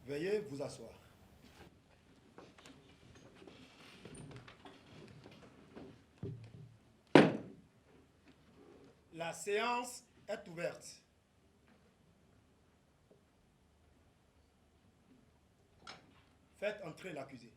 Veuillez vous asseoir. La séance est ouverte. Faites entrer l'accusé.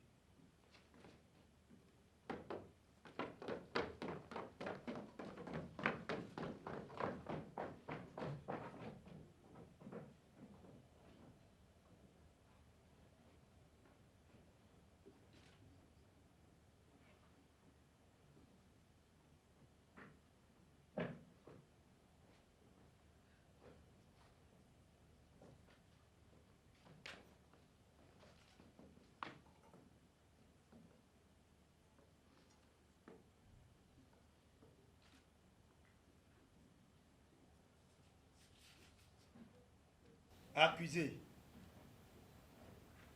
Accusé,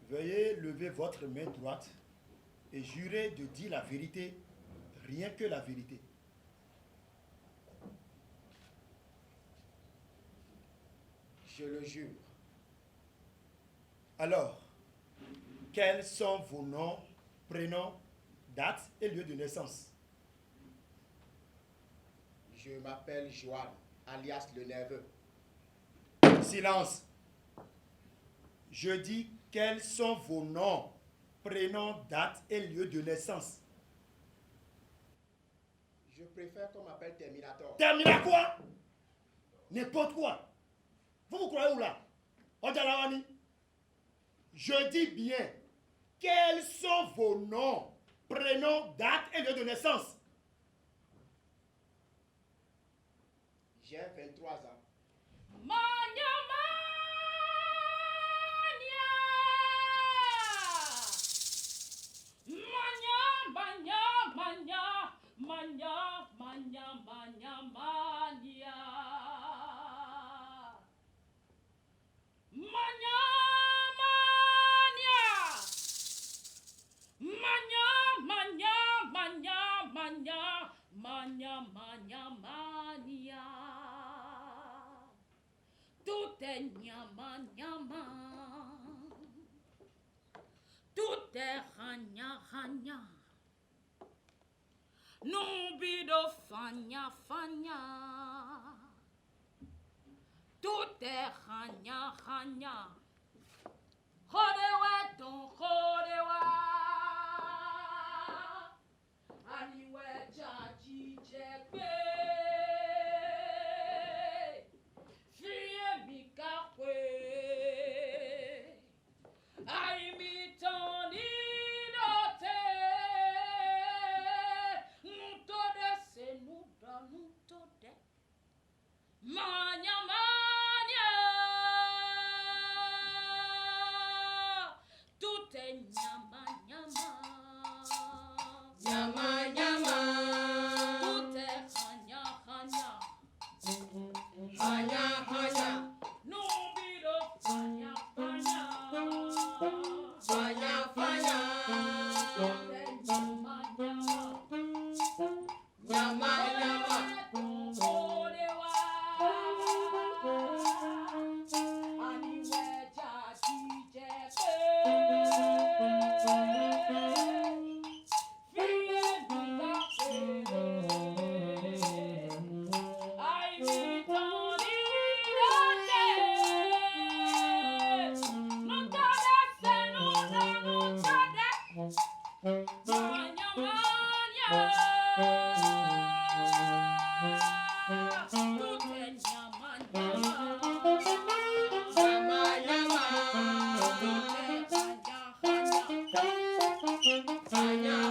veuillez lever votre main droite et jurer de dire la vérité, rien que la vérité. Je le jure. Alors, quels sont vos noms, prénoms, date et lieu de naissance? Je m'appelle Joanne, alias le Nerveux. Silence. Je dis quels sont vos noms, prénoms, date et lieu de naissance. Je préfère qu'on m'appelle Terminator. Termina quoi? N'importe quoi. Vous croyez où là? Odjalawani. Je dis bien, quels sont vos noms, prénoms, date et lieu de naissance? J'ai 23 ans. Tout est nyama nyama, tout est hanya hanya, nubido fanya fanya, tout est hanya hanya, hodewa don hodewa, aniwe jaji jekwe. Manya manya, tout est nyama nyama, nyama nyama, tout est hanya hanya, hanya hanya, no bido fanya fanya, fanya fanya, tout est nyama nyama, nyama nyama. Fire,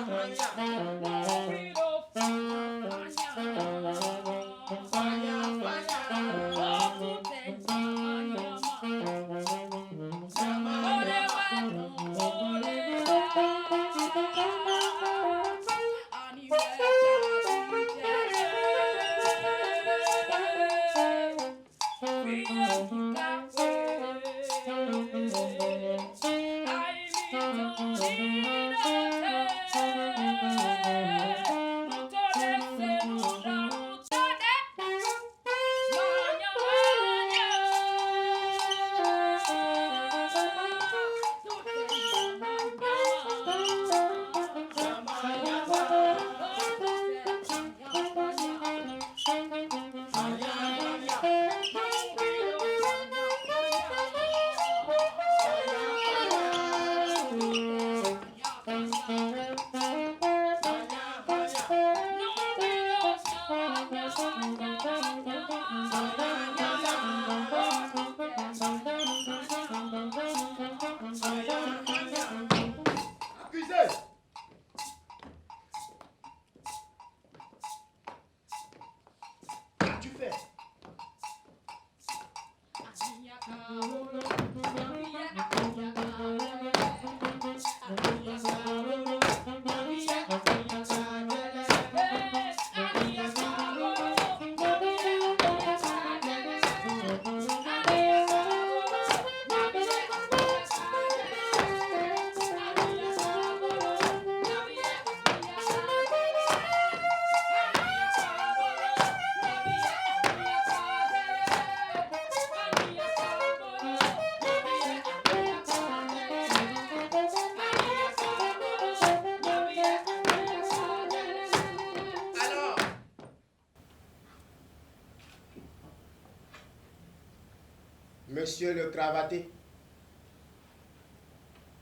Monsieur le cravaté,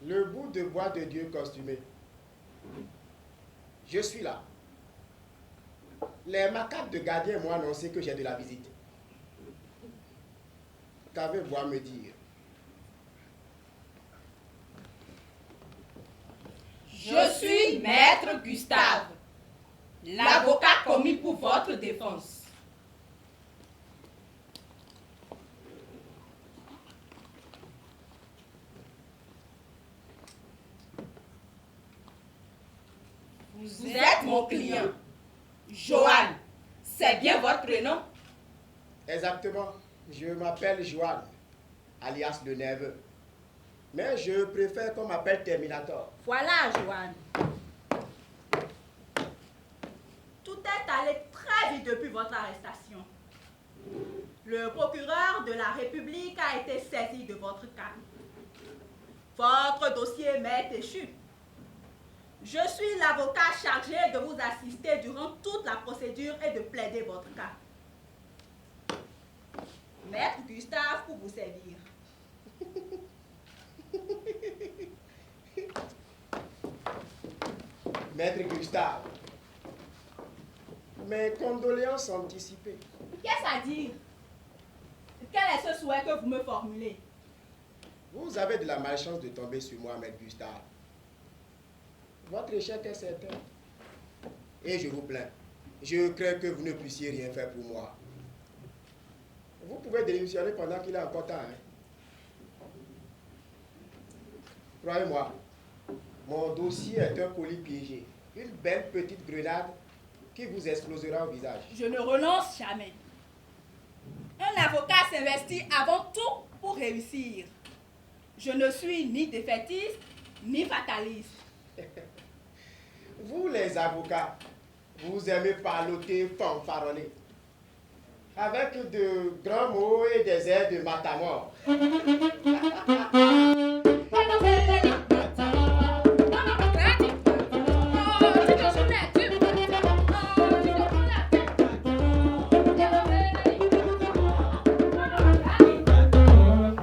le bout de bois de Dieu costumé, je suis là. Les macaques de gardien m'ont annoncé que j'ai de la visite. Qu'avez-vous à me dire? Je suis Maître Gustave, l'avocat commis pour votre défense. Vous êtes mon client, Johan. C'est bien votre prénom? Exactement. Je m'appelle Johan, alias le nerveux. Mais je préfère qu'on m'appelle Terminator. Voilà, Johan. Tout est allé très vite depuis votre arrestation. Le procureur de la République a été saisi de votre cas. Votre dossier m'est échu. Je suis l'avocat chargé de vous assister durant toute la procédure et de plaider votre cas. Maître Gustave pour vous servir. Maître Gustave, mes condoléances anticipées. Qu'est-ce à dire? Quel est ce souhait que vous me formulez? Vous avez de la malchance de tomber sur moi, Maître Gustave. Votre échec est certain. Et je vous plains. Je crains que vous ne puissiez rien faire pour moi. Vous pouvez démissionner pendant qu'il est encore temps. Croyez-moi, mon dossier est un colis piégé. Une belle petite grenade qui vous explosera au visage. Je ne renonce jamais. Un avocat s'investit avant tout pour réussir. Je ne suis ni défaitiste, ni fataliste. Vous, les avocats, vous aimez parloter, fanfaronner, avec de grands mots et des airs de matamor.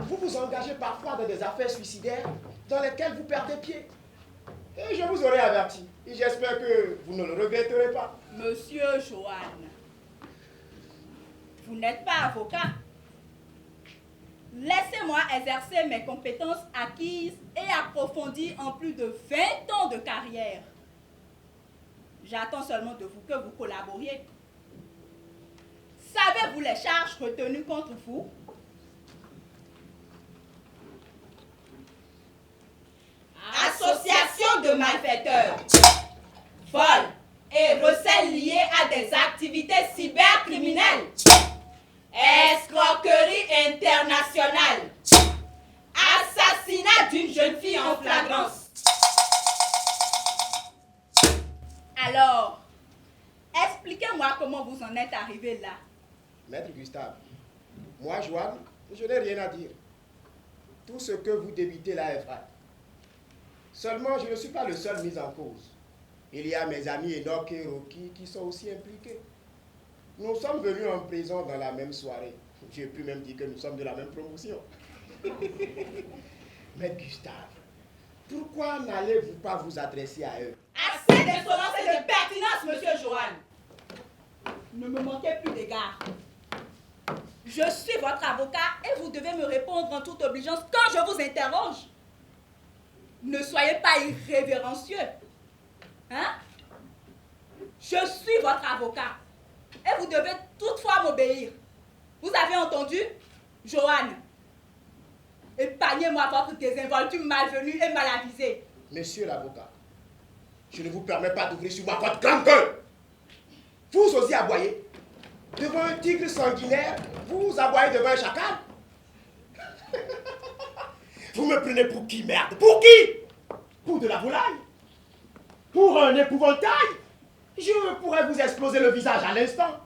Vous vous engagez parfois dans des affaires suicidaires dans lesquelles vous perdez pied. Et je vous aurais averti. Et j'espère que vous ne le regretterez pas. Monsieur Johan, vous n'êtes pas avocat. Laissez-moi exercer mes compétences acquises et approfondies en plus de 20 ans de carrière. J'attends seulement de vous que vous collaboriez. Savez-vous les charges retenues contre vous? Association de malfaiteurs, vol et recel liés à des activités cybercriminelles, escroquerie internationale, assassinat d'une jeune fille en flagrance, comment vous en êtes arrivé là. Maître Gustave, moi, Joanne, je n'ai rien à dire. Tout ce que vous débitez là est vrai. Seulement, je ne suis pas le seul mis en cause. Il y a mes amis Enoch et Rocky qui sont aussi impliqués. Nous sommes venus en prison dans la même soirée. J'ai pu même dire que nous sommes de la même promotion. Mais Gustave, pourquoi n'allez-vous pas vous adresser à eux? Assez d'insolence et de pertinence, monsieur Johan. Ne me manquez plus d'égard. Je suis votre avocat et vous devez me répondre en toute obligeance quand je vous interroge. Ne soyez pas irrévérencieux. Hein? Je suis votre avocat et vous devez toutefois m'obéir. Vous avez entendu, Johan? Épargnez-moi votre désinvolture malvenue et mal avisée. Monsieur l'avocat, je ne vous permets pas d'ouvrir sur moi votre grande gueule. Vous osez aboyer devant un tigre sanguinaire, vous aboyez devant un chacal. Vous me prenez pour qui, merde? Pour qui? Pour de la volaille? Pour un épouvantail? Je pourrais vous exploser le visage à l'instant.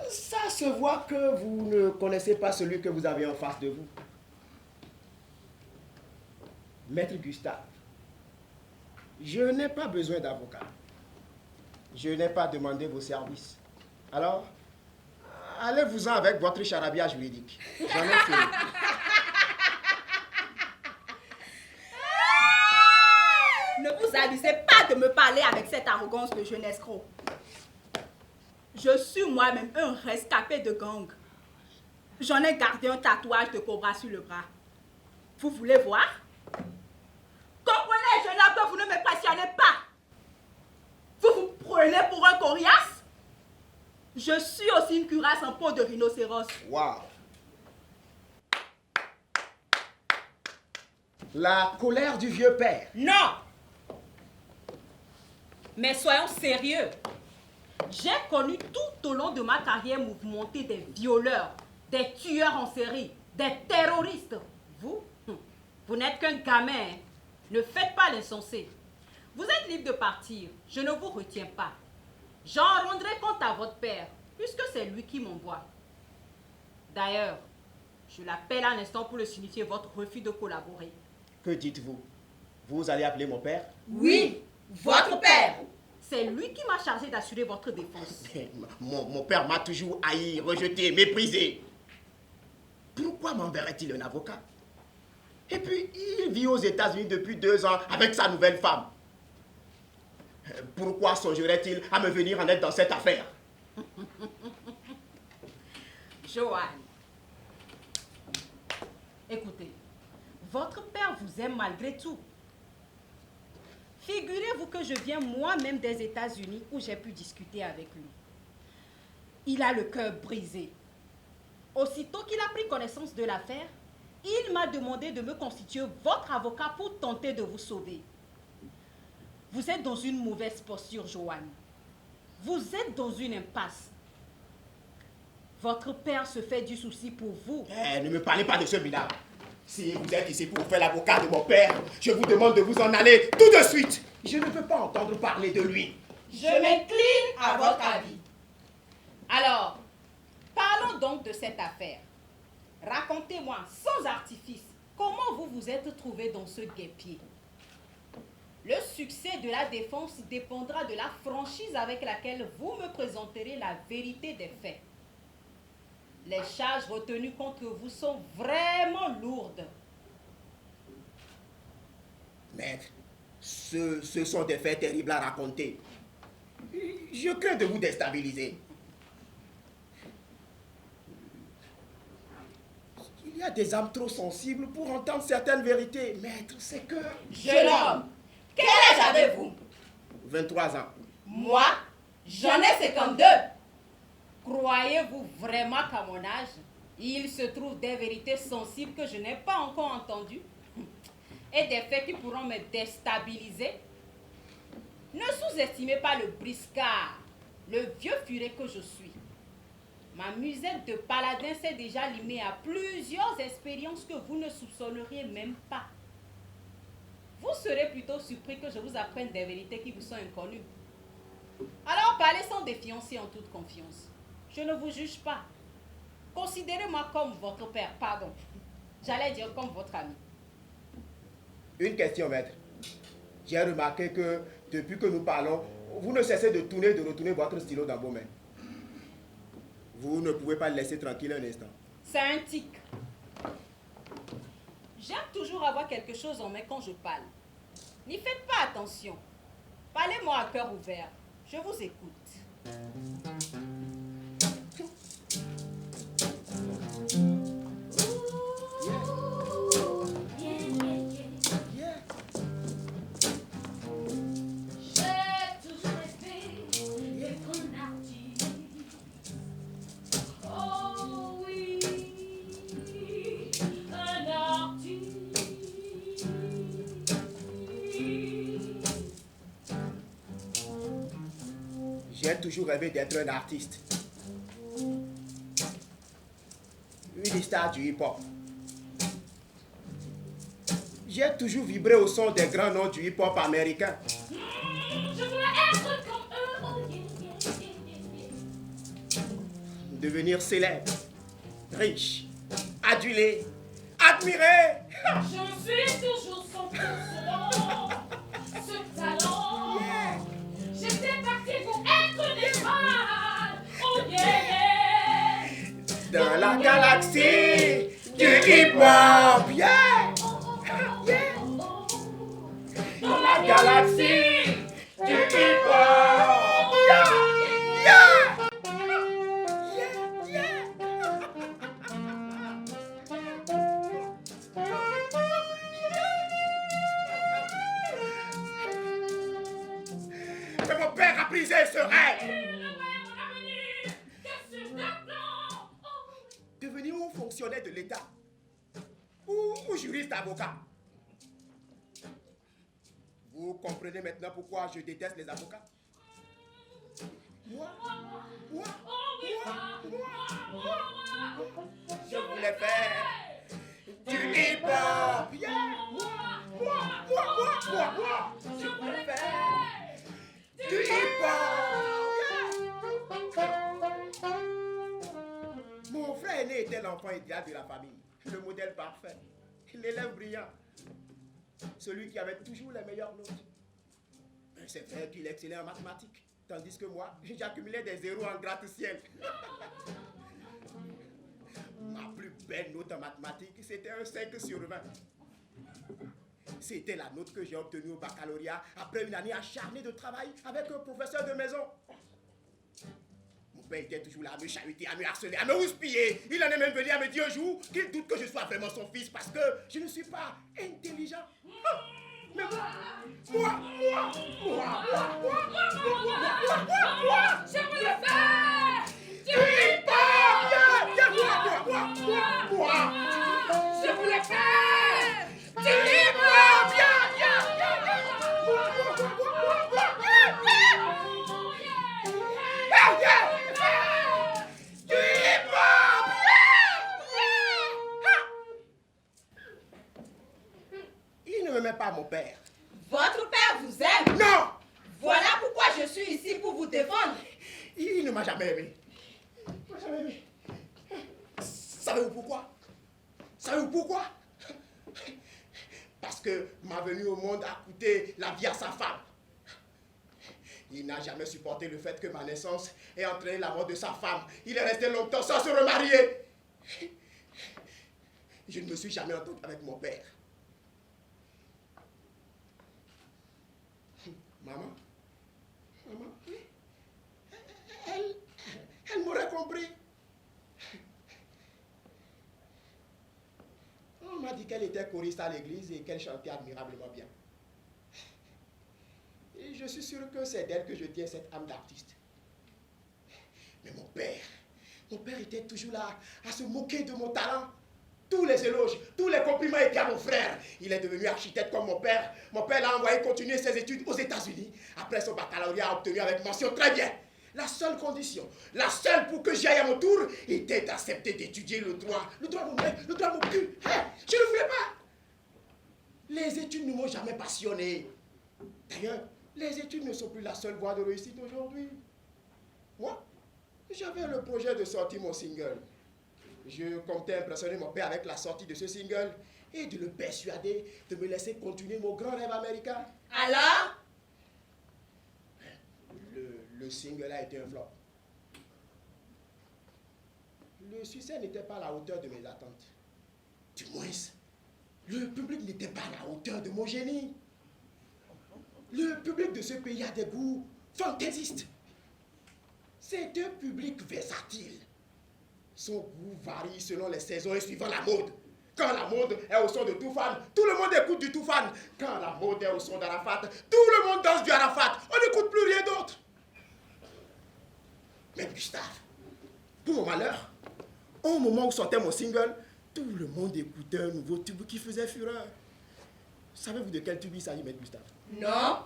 Ça se voit que vous ne connaissez pas celui que vous avez en face de vous. Maître Gustave, je n'ai pas besoin d'avocat. Je n'ai pas demandé vos services. Alors, allez-vous-en avec votre charabia juridique. J'en ai fini. Ne vous avisez pas de me parler avec cette arrogance de jeune escroc. Je suis moi-même un rescapé de gang. J'en ai gardé un tatouage de cobra sur le bras. Vous voulez voir? Comprenez, jeune homme, que vous ne me passionnez pas. Vous vous prenez pour un coriace? Je suis aussi une cuirasse en peau de rhinocéros. Waouh! La colère du vieux père. Non! Mais soyons sérieux. J'ai connu tout au long de ma carrière mouvementée des violeurs, des tueurs en série, des terroristes. Vous n'êtes qu'un gamin. Hein? Ne faites pas l'insensé. Vous êtes libre de partir. Je ne vous retiens pas. J'en rendrai compte à votre père, puisque c'est lui qui m'envoie. D'ailleurs, je l'appelle à l'instant pour le signifier votre refus de collaborer. Que dites-vous? Vous allez appeler mon père? Oui, votre père. C'est lui qui m'a chargé d'assurer votre défense. Mon père m'a toujours haï, rejeté, méprisé. Pourquoi m'enverrait-il un avocat? Et puis, il vit aux États-Unis depuis 2 ans avec sa nouvelle femme. Pourquoi songerait-il à me venir en aide dans cette affaire? Johan, écoutez, votre père vous aime malgré tout. Figurez-vous que je viens moi-même des États-Unis où j'ai pu discuter avec lui. Il a le cœur brisé. Aussitôt qu'il a pris connaissance de l'affaire, il m'a demandé de me constituer votre avocat pour tenter de vous sauver. Vous êtes dans une mauvaise posture, Johan. Vous êtes dans une impasse. Votre père se fait du souci pour vous. Ne me parlez pas de ce minable. Si vous êtes ici pour faire l'avocat de mon père, je vous demande de vous en aller tout de suite. Je ne veux pas entendre parler de lui. Je m'incline à votre avis. Alors, parlons donc de cette affaire. Racontez-moi, sans artifice, comment vous vous êtes trouvé dans ce guêpier. Le succès de la défense dépendra de la franchise avec laquelle vous me présenterez la vérité des faits. Les charges retenues contre vous sont vraiment lourdes. Maître, ce sont des faits terribles à raconter. Je crains de vous déstabiliser. Il y a des âmes trop sensibles pour entendre certaines vérités. Maître, c'est que... Jeune homme, quel âge avez-vous? 23 ans. Moi, j'en ai 52. Croyez-vous vraiment qu'à mon âge, il se trouve des vérités sensibles que je n'ai pas encore entendues et des faits qui pourront me déstabiliser? Ne sous-estimez pas le briscard, le vieux furet que je suis. Ma musette de paladin s'est déjà limée à plusieurs expériences que vous ne soupçonneriez même pas. Vous serez plutôt surpris que je vous apprenne des vérités qui vous sont inconnues. Alors parlez sans défiance et en toute confiance. Je ne vous juge pas. Considérez-moi comme votre père, pardon. J'allais dire comme votre ami. Une question, maître. J'ai remarqué que depuis que nous parlons, vous ne cessez de tourner et de retourner votre stylo dans vos mains. Vous ne pouvez pas le laisser tranquille un instant. C'est un tic. J'aime toujours avoir quelque chose en main quand je parle. N'y faites pas attention. Parlez-moi à cœur ouvert. Je vous écoute. J'ai toujours rêvé d'être un artiste. Oh oui, un artiste. J'ai toujours rêvé d'être un artiste. Une star du hip-hop. J'ai toujours vibré au son des grands noms du hip-hop américain. Je voulais être comme eux. Oh yeah, yeah. Devenir célèbre, riche, adulé, admiré. Je suis toujours son ce talent. J'étais partie pour être des fans. Oh yeah, Dans la galaxie du hip-hop. Yeah! Dans la galaxie du hip-hop. Yeah! Yeah! Que mon père a brisé ce rêve. Devenir un fonctionnaire de l'État ou juriste avocat. Vous comprenez maintenant pourquoi je déteste les avocats? Moi, je voulais faire du hip-hop. Yeah. Moi, je voulais faire du hip-hop. Yeah. Mon frère aîné était l'enfant idéal de la famille, le modèle parfait, l'élève brillant, celui qui avait toujours les meilleures notes. C'est vrai qu'il excellait en mathématiques, tandis que moi, j'accumulais des zéros en gratte-ciel. Ma plus belle note en mathématiques, c'était un 5 sur 20. C'était la note que j'ai obtenue au baccalauréat après une année acharnée de travail avec un professeur de maison. Mon père était toujours là à me chahuter, à me harceler, à me houspiller. Il en est même venu à me dire un jour qu'il doute que je sois vraiment son fils parce que je ne suis pas intelligent. Mais moi, je voulais faire du hip-hop. Moi, je voulais faire du hip-hop. Du hip-hop. Il ne m'aimait pas, mon père. Votre père vous aime. Non! Voilà pourquoi je suis ici pour vous défendre. Il ne m'a jamais aimé. Il m'a jamais aimé. Savez-vous pourquoi? Savez-vous pourquoi? Parce que ma venue au monde a coûté la vie à sa femme. Il n'a jamais supporté le fait que ma naissance ait entraîné la mort de sa femme. Il est resté longtemps sans se remarier. Je ne me suis jamais entendu avec mon père. Maman, elle m'aurait compris. On m'a dit qu'elle était choriste à l'église et qu'elle chantait admirablement bien. Et je suis sûr que c'est d'elle que je tiens cette âme d'artiste. Mais mon père était toujours là à se moquer de mon talent. Tous les éloges, tous les compliments étaient à mon frère. Il est devenu architecte comme mon père. Mon père l'a envoyé continuer ses études aux États-Unis. Après son baccalauréat obtenu avec mention très bien. La seule condition, la seule pour que j'y aille à mon tour, était d'accepter d'étudier le droit. Le droit mon cul. Hein? Je ne voulais pas. Les études ne m'ont jamais passionné. D'ailleurs, Les études ne sont plus la seule voie de réussite aujourd'hui. Moi, j'avais le projet de sortir mon single. Je comptais impressionner mon père avec la sortie de ce single et de le persuader de me laisser continuer mon grand rêve américain. Alors? Le single a été un flop. Le succès n'était pas à la hauteur de mes attentes. Du moins, le public n'était pas à la hauteur de mon génie. Le public de ce pays a des goûts fantaisistes. C'est un public versatile. Son goût varie selon les saisons et suivant la mode. Quand la mode est au son de Toufan, tout le monde écoute du Toufan. Quand la mode est au son d'Arafat, tout le monde danse du Arafat. On n'écoute plus rien d'autre. Mais Gustave, pour mon malheur, au moment où sortait mon single, tout le monde écoutait un nouveau tube qui faisait fureur. Savez-vous de quel tube il s'agit, Maître Gustave? Non.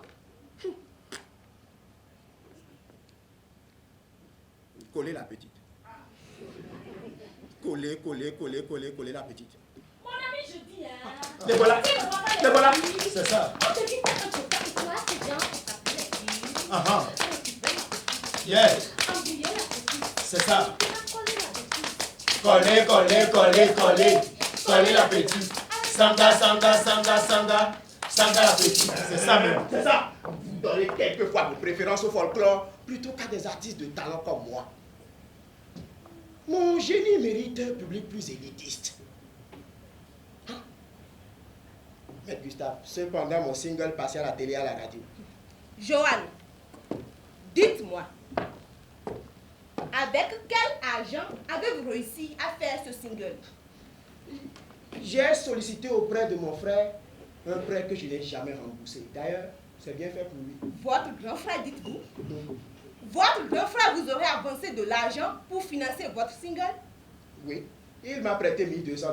Collez la petite. Collez la petite. Mon ami, je dis, hein. Les voilà. Les voilà. C'est ça. On te dit pas que tu parles, toi, c'est bien, ça plaît. Ah yes, Embrouiller la petite. c'est ça. Tu vas coller la petite. Coller la petite. Sanga la petite. C'est ça même. C'est ça. Vous donnez quelquefois vos préférences au folklore plutôt qu'à des artistes de talent comme moi. Mon génie mérite un public plus élitiste. Hein? Maître Gustave, cependant mon single passait à la télé et à la radio. Joanne, dites-moi, avec quel argent avez-vous réussi à faire ce single? J'ai sollicité auprès de mon frère un prêt que je n'ai jamais remboursé. D'ailleurs, c'est bien fait pour lui. Votre grand frère, dites-vous? Votre grand frère vous aurait avancé de l'argent pour financer votre single? Oui, il m'a prêté $1200.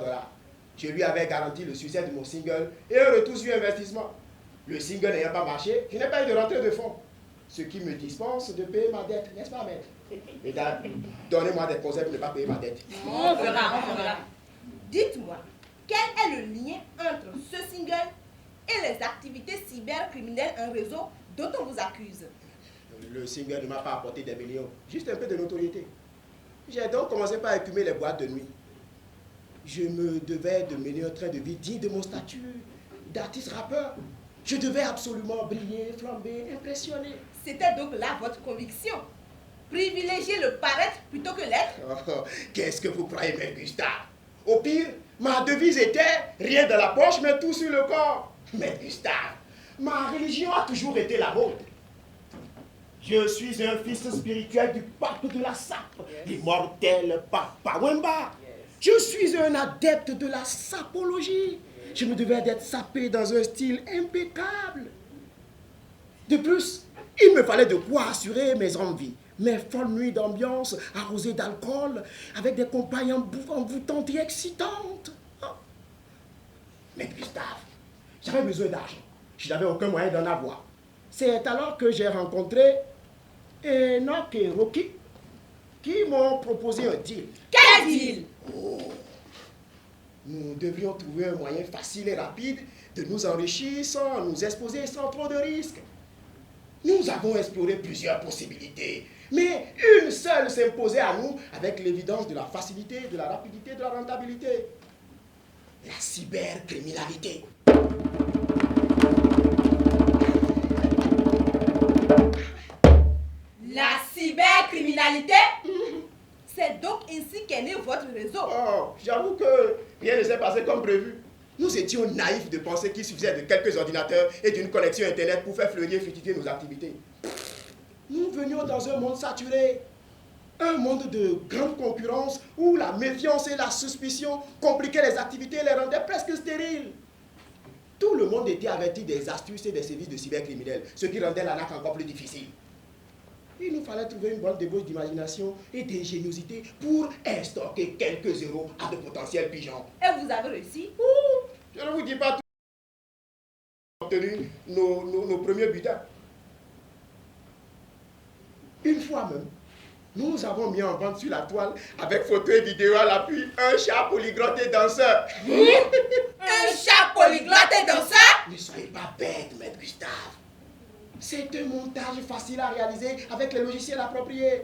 Je lui avais garanti le succès de mon single et un retour sur investissement. Le single n'ayant pas marché, je n'ai pas eu de rentrée de fonds. Ce qui me dispense de payer ma dette, n'est-ce pas, maître? Mesdames, donnez-moi des conseils pour ne pas payer ma dette. On verra. Dites-moi, quel est le lien entre ce single et les activités cybercriminelles en réseau dont on vous accuse? Le single ne m'a pas apporté des millions, juste un peu de notoriété. J'ai donc commencé par écumer les boîtes de nuit. Je me devais de mener un train de vie digne de mon statut d'artiste rappeur. Je devais absolument briller, flamber, impressionner. C'était donc là votre conviction? Privilégier le paraître plutôt que l'être? Oh, qu'est-ce que vous croyez, Maître Gustave? Au pire, ma devise était rien dans la poche, mais tout sur le corps. Maître Gustave, ma religion a toujours été la vôtre. Je suis un fils spirituel du pape de la sape, l'immortel Papa Wemba. Je suis un adepte de la sapologie. Je me devais d'être sapé dans un style impeccable. De plus, il me fallait de quoi assurer mes envies, mes folles nuits d'ambiance arrosées d'alcool, avec des compagnes envoûtantes et excitantes. Oh. Mais Gustave, j'avais besoin d'argent. Je n'avais aucun moyen d'en avoir. C'est alors que j'ai rencontré Enoch et Rocky qui m'ont proposé un deal. Quel deal? Oh. Nous devions trouver un moyen facile et rapide de nous enrichir sans nous exposer sans trop de risques. Nous avons exploré plusieurs possibilités, mais une seule s'imposait à nous avec l'évidence de la facilité, de la rapidité, de la rentabilité. La cybercriminalité. La cybercriminalité? C'est donc ainsi qu'est né votre réseau. Oh, j'avoue que rien ne s'est passé comme prévu. Nous étions naïfs de penser qu'il suffisait de quelques ordinateurs et d'une connexion Internet pour faire fleurir et fructifier nos activités. Nous venions dans un monde saturé. Un monde de grande concurrence où la méfiance et la suspicion compliquaient les activités et les rendaient presque stériles. Tout le monde était averti des astuces et des services de cybercriminels, ce qui rendait l'arnaque encore plus difficile. Il nous fallait trouver une bonne débauche d'imagination et d'ingéniosité pour stocker quelques euros à de potentiels pigeons. Et vous avez réussi? Ouh, je ne vous dis pas tout. Nous avons obtenu nos premiers butins. Une fois même, nous avons mis en vente sur la toile, avec photo et vidéo à l'appui, un chat polyglotte et danseur. Un chat polyglotte et danseur? Ne soyez pas bête, Maître Gustave. C'est un montage facile à réaliser avec les logiciels appropriés.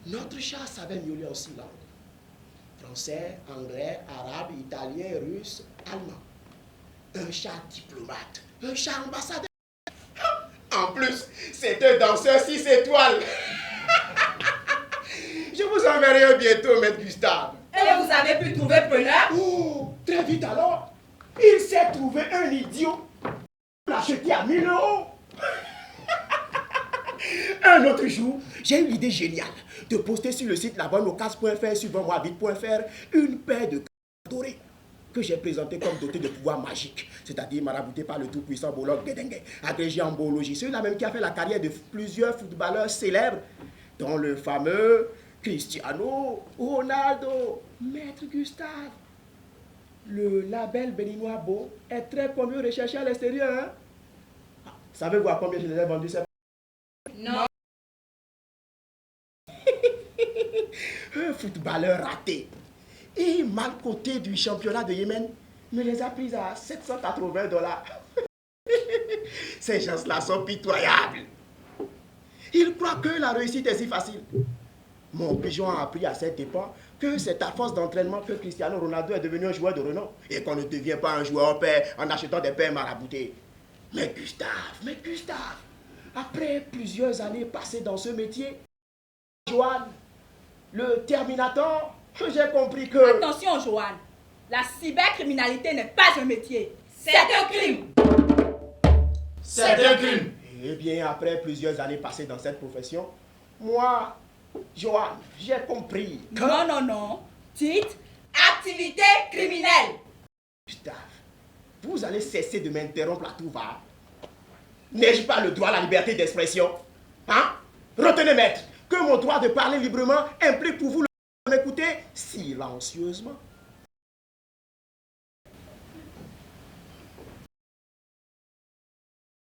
Notre chat savait miauler en 6 langues. Français, anglais, arabe, italien, russe, allemand. Un chat diplomate, un chat ambassadeur. En plus, c'est un danseur 6 étoiles. Je vous enverrai bientôt, maître Gustave. Et vous avez pu trouver preneur? Oh, très vite alors. Il s'est trouvé un idiot. L'acheter à 1000 €. Un autre jour, j'ai eu l'idée géniale de poster sur le site labonneaucasse.fr, suivez-moi-vite.fr, une paire de dorés que j'ai présenté comme doté de pouvoirs magiques, c'est-à-dire marabouté par le tout-puissant Bolog Bedengue, agrégé en biologie, celui-là même qui a fait la carrière de plusieurs footballeurs célèbres, dont le fameux Cristiano Ronaldo. Maître Gustave, le label béninois Beau est très mieux recherché à l'extérieur. Hein? Savez-vous à combien je les ai vendus? Non. Un footballeur raté et mal coté du championnat de Yémen me les a pris à $780. Ces gens-là sont pitoyables. Ils croient que la réussite est si facile. Mon pigeon a appris à ses dépens que c'est à force d'entraînement que Cristiano Ronaldo est devenu un joueur de renom et qu'on ne devient pas un joueur paix en achetant des pains maraboutés. Mais Gustave, après plusieurs années passées dans ce métier, Joanne, le Terminator, j'ai compris que... Attention, Joanne. La cybercriminalité n'est pas un métier. C'est un crime. C'est un crime. Eh bien, après plusieurs années passées dans cette profession, moi, Joanne, j'ai compris que... Non. Dites activité criminelle. Gustave, vous allez cesser de m'interrompre à tout va. N'ai-je pas le droit à la liberté d'expression? Hein? Retenez, maître, que mon droit de parler librement implique pour vous de m'écouter silencieusement.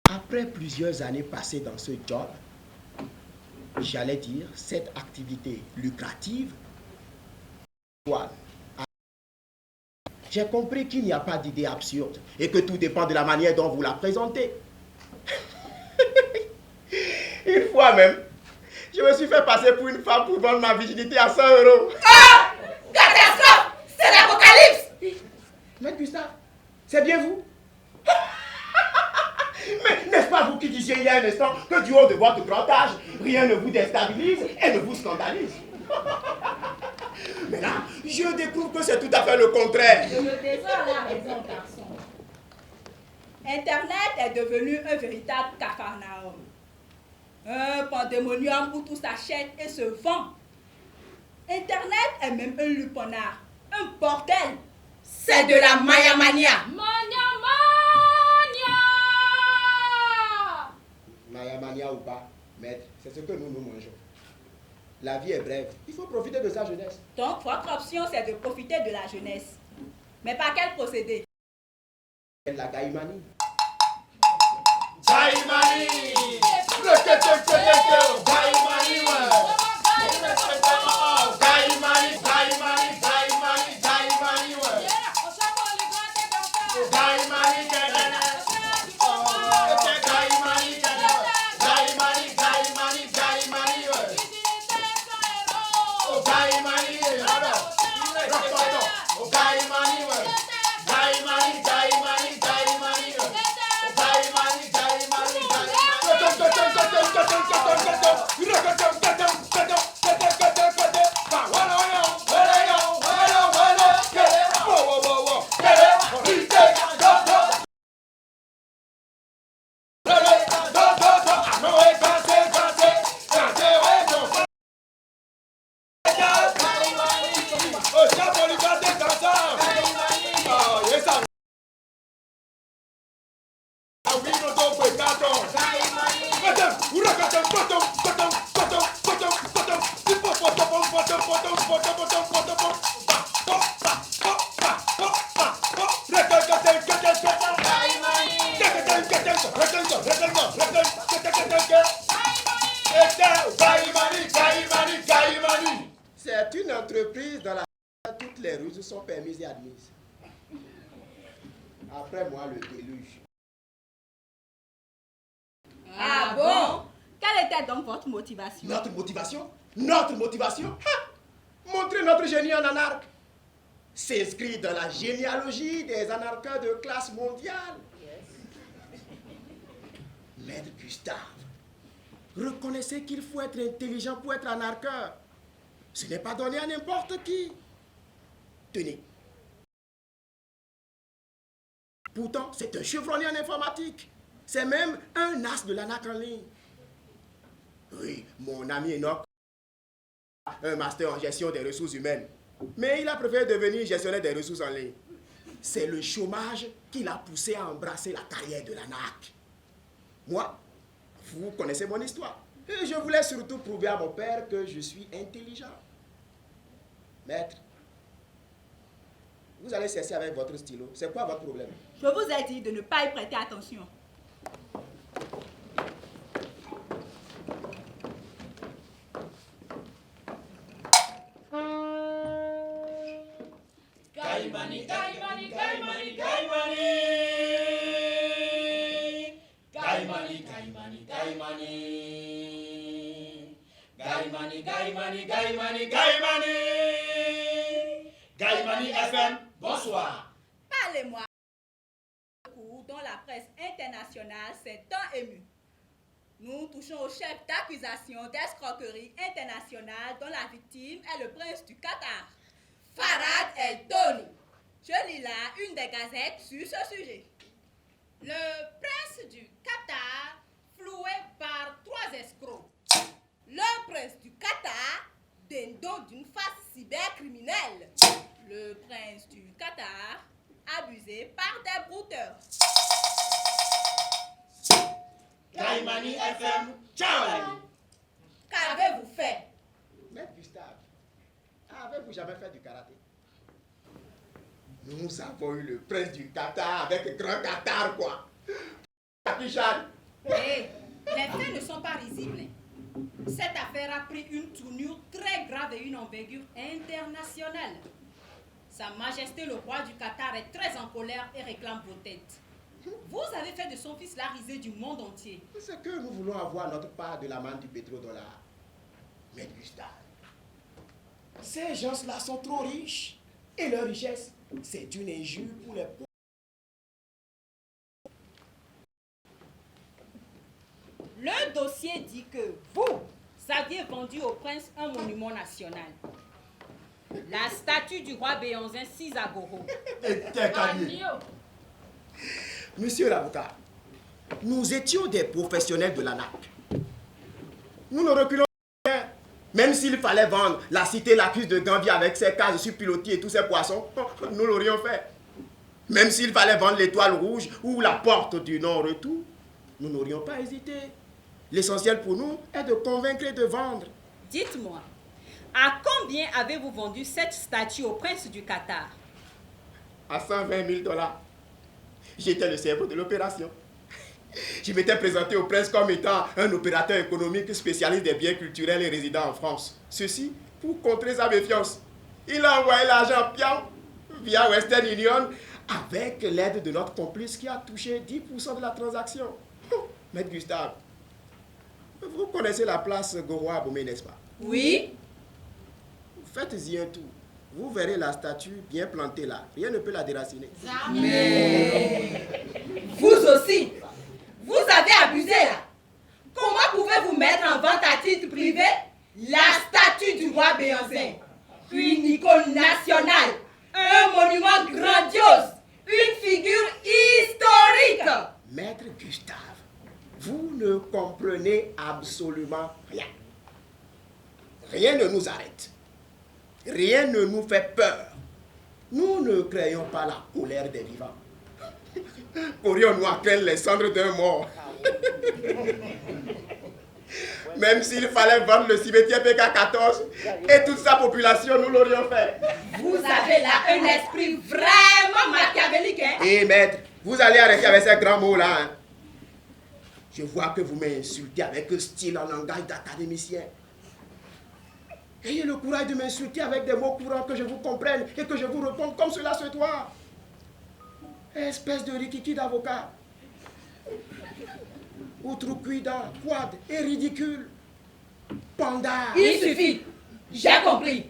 Après plusieurs années passées dans ce job, j'allais dire cette activité lucrative, j'ai compris qu'il n'y a pas d'idée absurde et que tout dépend de la manière dont vous la présentez. Une fois même, je me suis fait passer pour une femme pour vendre ma virginité à 100 €. Ah! Catastrophe! C'est l'apocalypse! Maître Gustave, c'est bien vous? Mais n'est-ce pas vous qui disiez il y a un instant que du haut de votre grand âge, rien ne vous déstabilise et ne vous scandalise? Mais là, je découvre que c'est tout à fait le contraire. Je me défends la raison, garçon. Internet est devenu un véritable capharnaüm. Un pandémonium où tout s'achète et se vend. Internet est même un luponard, un bordel. C'est de la mayamania. Mayamania ou pas, maître, c'est ce que nous mangeons. La vie est brève, il faut profiter de sa jeunesse. Donc votre option c'est de profiter de la jeunesse. Mais par quel procédé? La gaïmanie. Gaïmani. Gaïmani, C'est une entreprise dans laquelle toutes les ruses sont permises et admises. Après moi, le déluge. Ah, est donc votre motivation? Notre motivation? Notre motivation? Montrer notre génie en anarque. S'inscrit dans la généalogie des anarcheurs de classe mondiale. Maître Gustave, reconnaissez qu'il faut être intelligent pour être anarcheur. Ce n'est pas donné à n'importe qui. Tenez. Pourtant, c'est un chevronnier en informatique. C'est même un as de l'anarque en ligne. Oui, mon ami Enoch a un master en gestion des ressources humaines. Mais il a préféré devenir gestionnaire des ressources en ligne. C'est le chômage qui l'a poussé à embrasser la carrière de l'anarque. Moi, vous connaissez mon histoire. Et je voulais surtout prouver à mon père que je suis intelligent. Maître, vous allez cesser avec votre stylo. C'est quoi votre problème? Je vous ai dit de ne pas y prêter attention. Gaimani, Gaimani, Gaimani, Gaimani. Gaimani, Gaimani, Gaimani. Gaimani, Gaimani, Gaimani, Gaimani. Gaimani FM, bonsoir. Parlez-moi dont la presse internationale s'est tant émue. Nous touchons au chef d'accusation d'escroquerie internationale dont la victime est le prince du Qatar, Farhad El Thoni. Je lis là une des gazettes sur ce sujet. Le prince du Qatar floué par 3 escrocs. Le prince du Qatar, dindon d'une face cybercriminelle. Le prince du Qatar, abusé par des brouteurs. Gaimani FM, ciao. Qu'avez-vous fait? Maître Gustave, avez-vous jamais fait du karaté? Nous avons eu le prince du Qatar avec grand Qatar, quoi. Pakistan. Hé, les faits ne sont pas risibles. Cette affaire a pris une tournure très grave et une envergure internationale. Sa Majesté le roi du Qatar est très en colère et réclame vos têtes. Vous avez fait de son fils la risée du monde entier. C'est que nous voulons avoir notre part de la manne du pétrodollar. Mais Gustave, ces gens-là sont trop riches. Et leur richesse, c'est une injure pour les pauvres. Le dossier dit que vous aviez vendu au prince un monument national. La statue du roi Béanzin 6 à Goro. Monsieur l'avocat, nous étions des professionnels de l'anarque. Nous ne reculons rien. Même s'il fallait vendre la cité Lacus de Gambie avec ses cases sur pilotis et tous ses poissons, nous l'aurions fait. Même s'il fallait vendre l'étoile rouge ou la porte du non-retour, nous n'aurions pas hésité. L'essentiel pour nous est de convaincre et de vendre. Dites-moi, à combien avez-vous vendu cette statue au prince du Qatar? À 120 000 $. J'étais le cerveau de l'opération. Je m'étais présenté au prince comme étant un opérateur économique spécialiste des biens culturels et résidant en France. Ceci pour contrer sa méfiance. Il a envoyé l'argent piant via Western Union avec l'aide de notre complice qui a touché 10% de la transaction. Maître Gustave, vous connaissez la place Goroa Boumé, n'est-ce pas? Oui. Faites-y un tour. Vous verrez la statue bien plantée là. Rien ne peut la déraciner. Mais vous aussi, vous avez abusé là. Comment pouvez-vous mettre en vente à titre privé la statue du roi Béanzin, une icône nationale, un monument grandiose, une figure historique? Maître Gustave, vous ne comprenez absolument rien. Rien ne nous arrête. Rien ne nous fait peur. Nous ne créons pas la colère des vivants. Pourrions-nous à craindre les cendres d'un mort? Même s'il fallait vendre le cimetière PK14 et toute sa population, nous l'aurions fait. Vous avez là un esprit vraiment machiavélique, hein? Et maître, vous allez arrêter avec ces grands mots-là. Hein? Je vois que vous m'insultez avec un style en langage d'académicien. Ayez le courage de m'insulter avec des mots courants que je vous comprenne et que je vous réponde comme cela se doit. Espèce de rikiki d'avocat. outrecuidant, quad et ridicule. Panda. Il suffit. J'ai compris.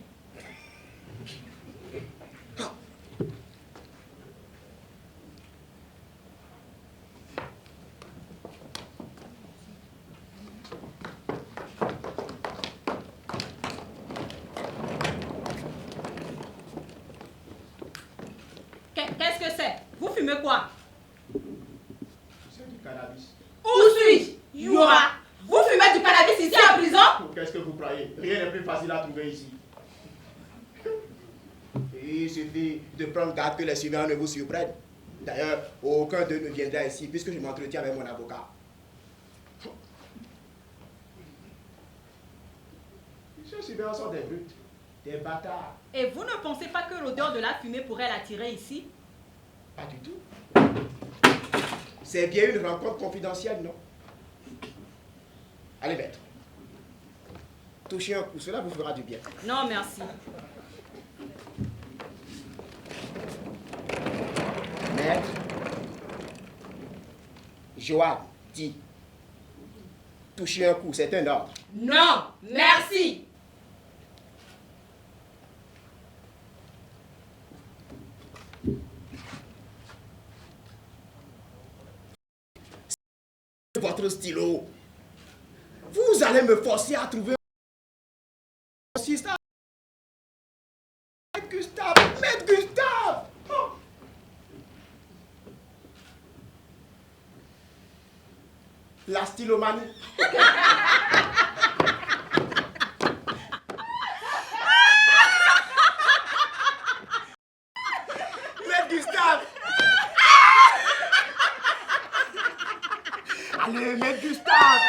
Qu'est-ce que c'est? Vous fumez quoi? C'est du cannabis. Où suis-je? Yura. Vous fumez du cannabis ici en prison? Qu'est-ce que vous croyez? Rien n'est plus facile à trouver ici. Il suffit de prendre garde que les surveillants ne vous surprennent. D'ailleurs, aucun d'eux ne viendra ici puisque je m'entretiens avec mon avocat. Ces surveillants sont des brutes, des bâtards. Et vous ne pensez pas que l'odeur de la fumée pourrait l'attirer ici? Pas du tout. C'est bien une rencontre confidentielle, non? Allez, maître. Touchez un coup, cela vous fera du bien. Non, merci. Maître, Joanne dit, toucher un coup, c'est un ordre. Non, merci. Votre stylo. Vous allez me forcer à trouver un assistant. Maître Gustave, Maître Gustave. Oh. La stylomanie. Maître Gustave. Allez, Maître Gustave.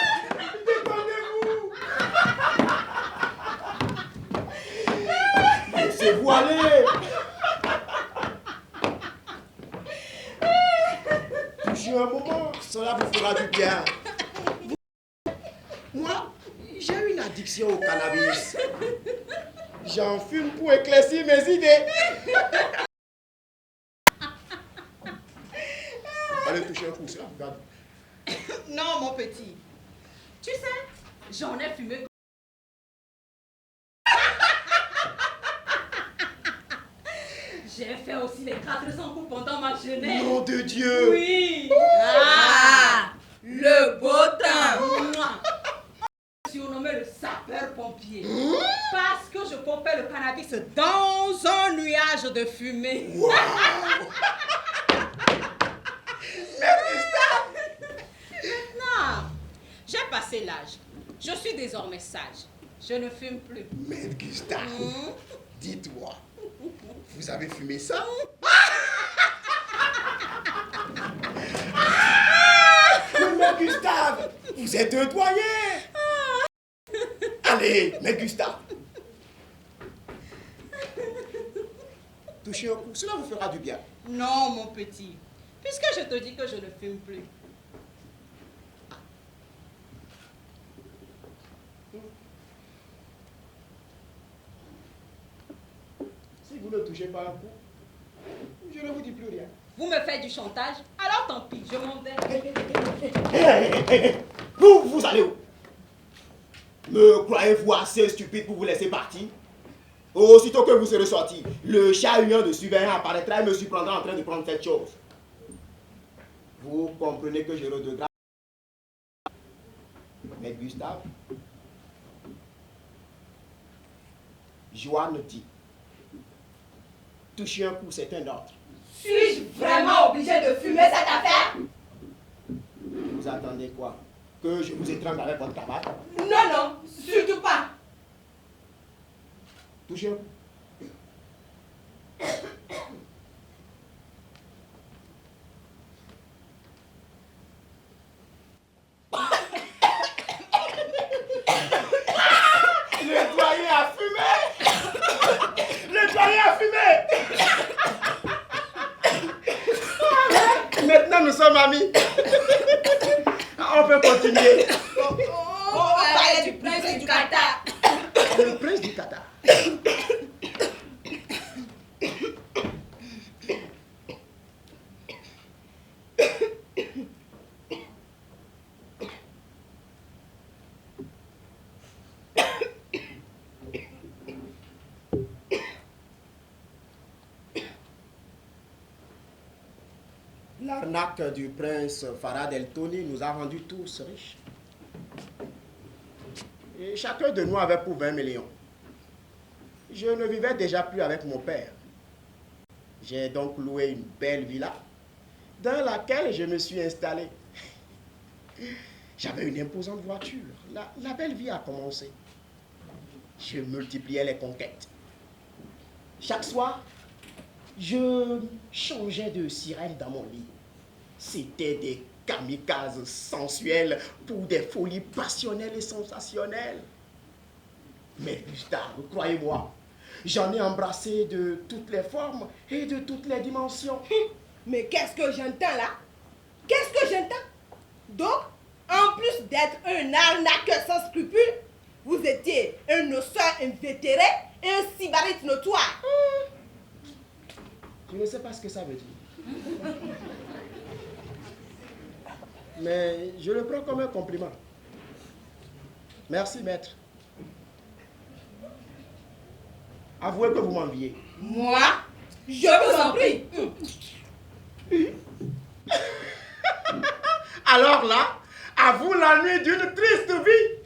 Détendez-vous. Laissez-vous aller. Touchez un moment, cela vous fera du bien. Moi, j'ai une addiction au cannabis. J'en fume pour éclaircir mes idées. Allez toucher un coup, cela vous garde. Non, mon petit. Tu sais, j'en ai fumé. J'ai fait aussi les 400 coups pendant ma jeunesse. Nom de Dieu. Oui. Ah, le beau temps. Moi, surnommé le sapeur-pompier. Parce que je pompais le cannabis dans un nuage de fumée. Wow. Maintenant, j'ai passé l'âge. Je suis désormais sage. Je ne fume plus. Maître Gustave, dites-moi, vous avez fumé ça? Maître Gustave, vous êtes un doyen. Allez, Maître Gustave. Touchez un coup, cela vous fera du bien. Non, mon petit. Puisque je te dis que je ne fume plus. Si vous ne touchez pas un coup, je ne vous dis plus rien. Vous me faites du chantage, alors tant pis, je m'en vais. Vous allez où? Me croyez-vous assez stupide pour vous laisser partir? Aussitôt que vous serez sorti, le chat huant de surveillant apparaîtra et me surprendra en train de prendre cette chose. Vous comprenez que je regrette. Mais Gustave, Joanne dit, toucher un coup, c'est un ordre. Suis-je vraiment obligé de fumer cette affaire? Vous attendez quoi? Que je vous étrangle avec votre cravate? Non, non, surtout pas. Touchez un coup. Le doyen a fumé! Le doyen a fumé! Maintenant nous sommes amis. On peut continuer. On va parler du prince du Qatar. Le prince du Qatar. l'arnaque du prince Farad El Toni nous a rendus tous riches. Et chacun de nous avait pour 20 millions. Je ne vivais déjà plus avec mon père. J'ai donc loué une belle villa dans laquelle je me suis installé. J'avais une imposante voiture. La belle vie a commencé. Je multipliais les conquêtes. Chaque soir, je changeais de sirène dans mon lit. C'était des kamikazes sensuels pour des folies passionnelles et sensationnelles. Mais Gustave, croyez-moi, j'en ai embrassé de toutes les formes et de toutes les dimensions. Mais qu'est-ce que j'entends là? Qu'est-ce que j'entends? Donc, en plus d'être un arnaqueur sans scrupules, vous étiez un osseur invétéré et un sybarite notoire. Je ne sais pas ce que ça veut dire. Mais je le prends comme un compliment. Merci, maître. Avouez que vous m'enviez. Moi, je vous en prie. Alors là, à vous la nuit d'une triste vie.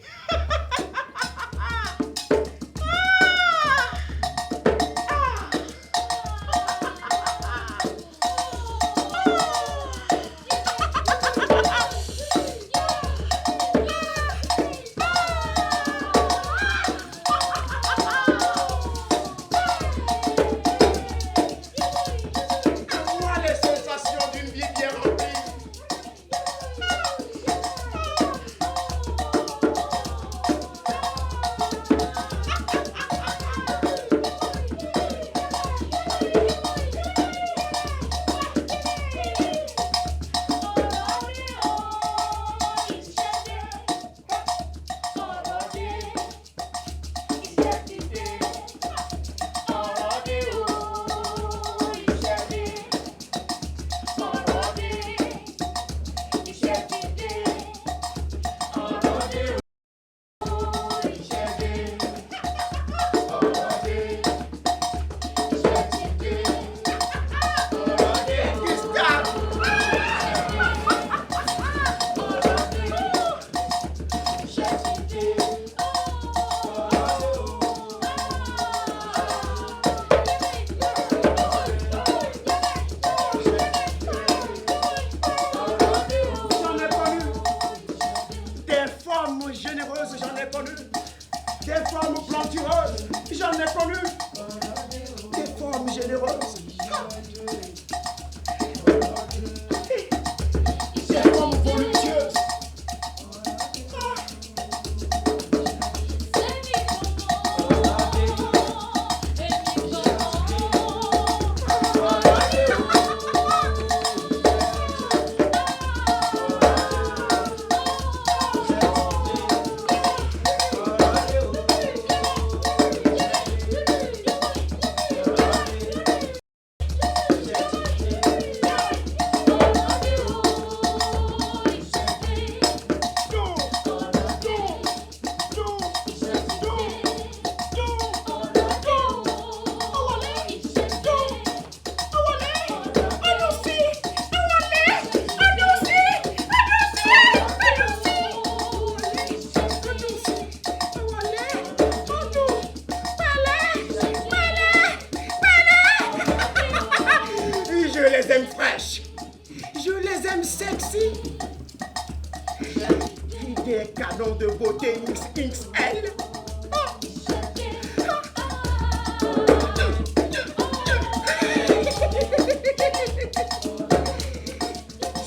XXL.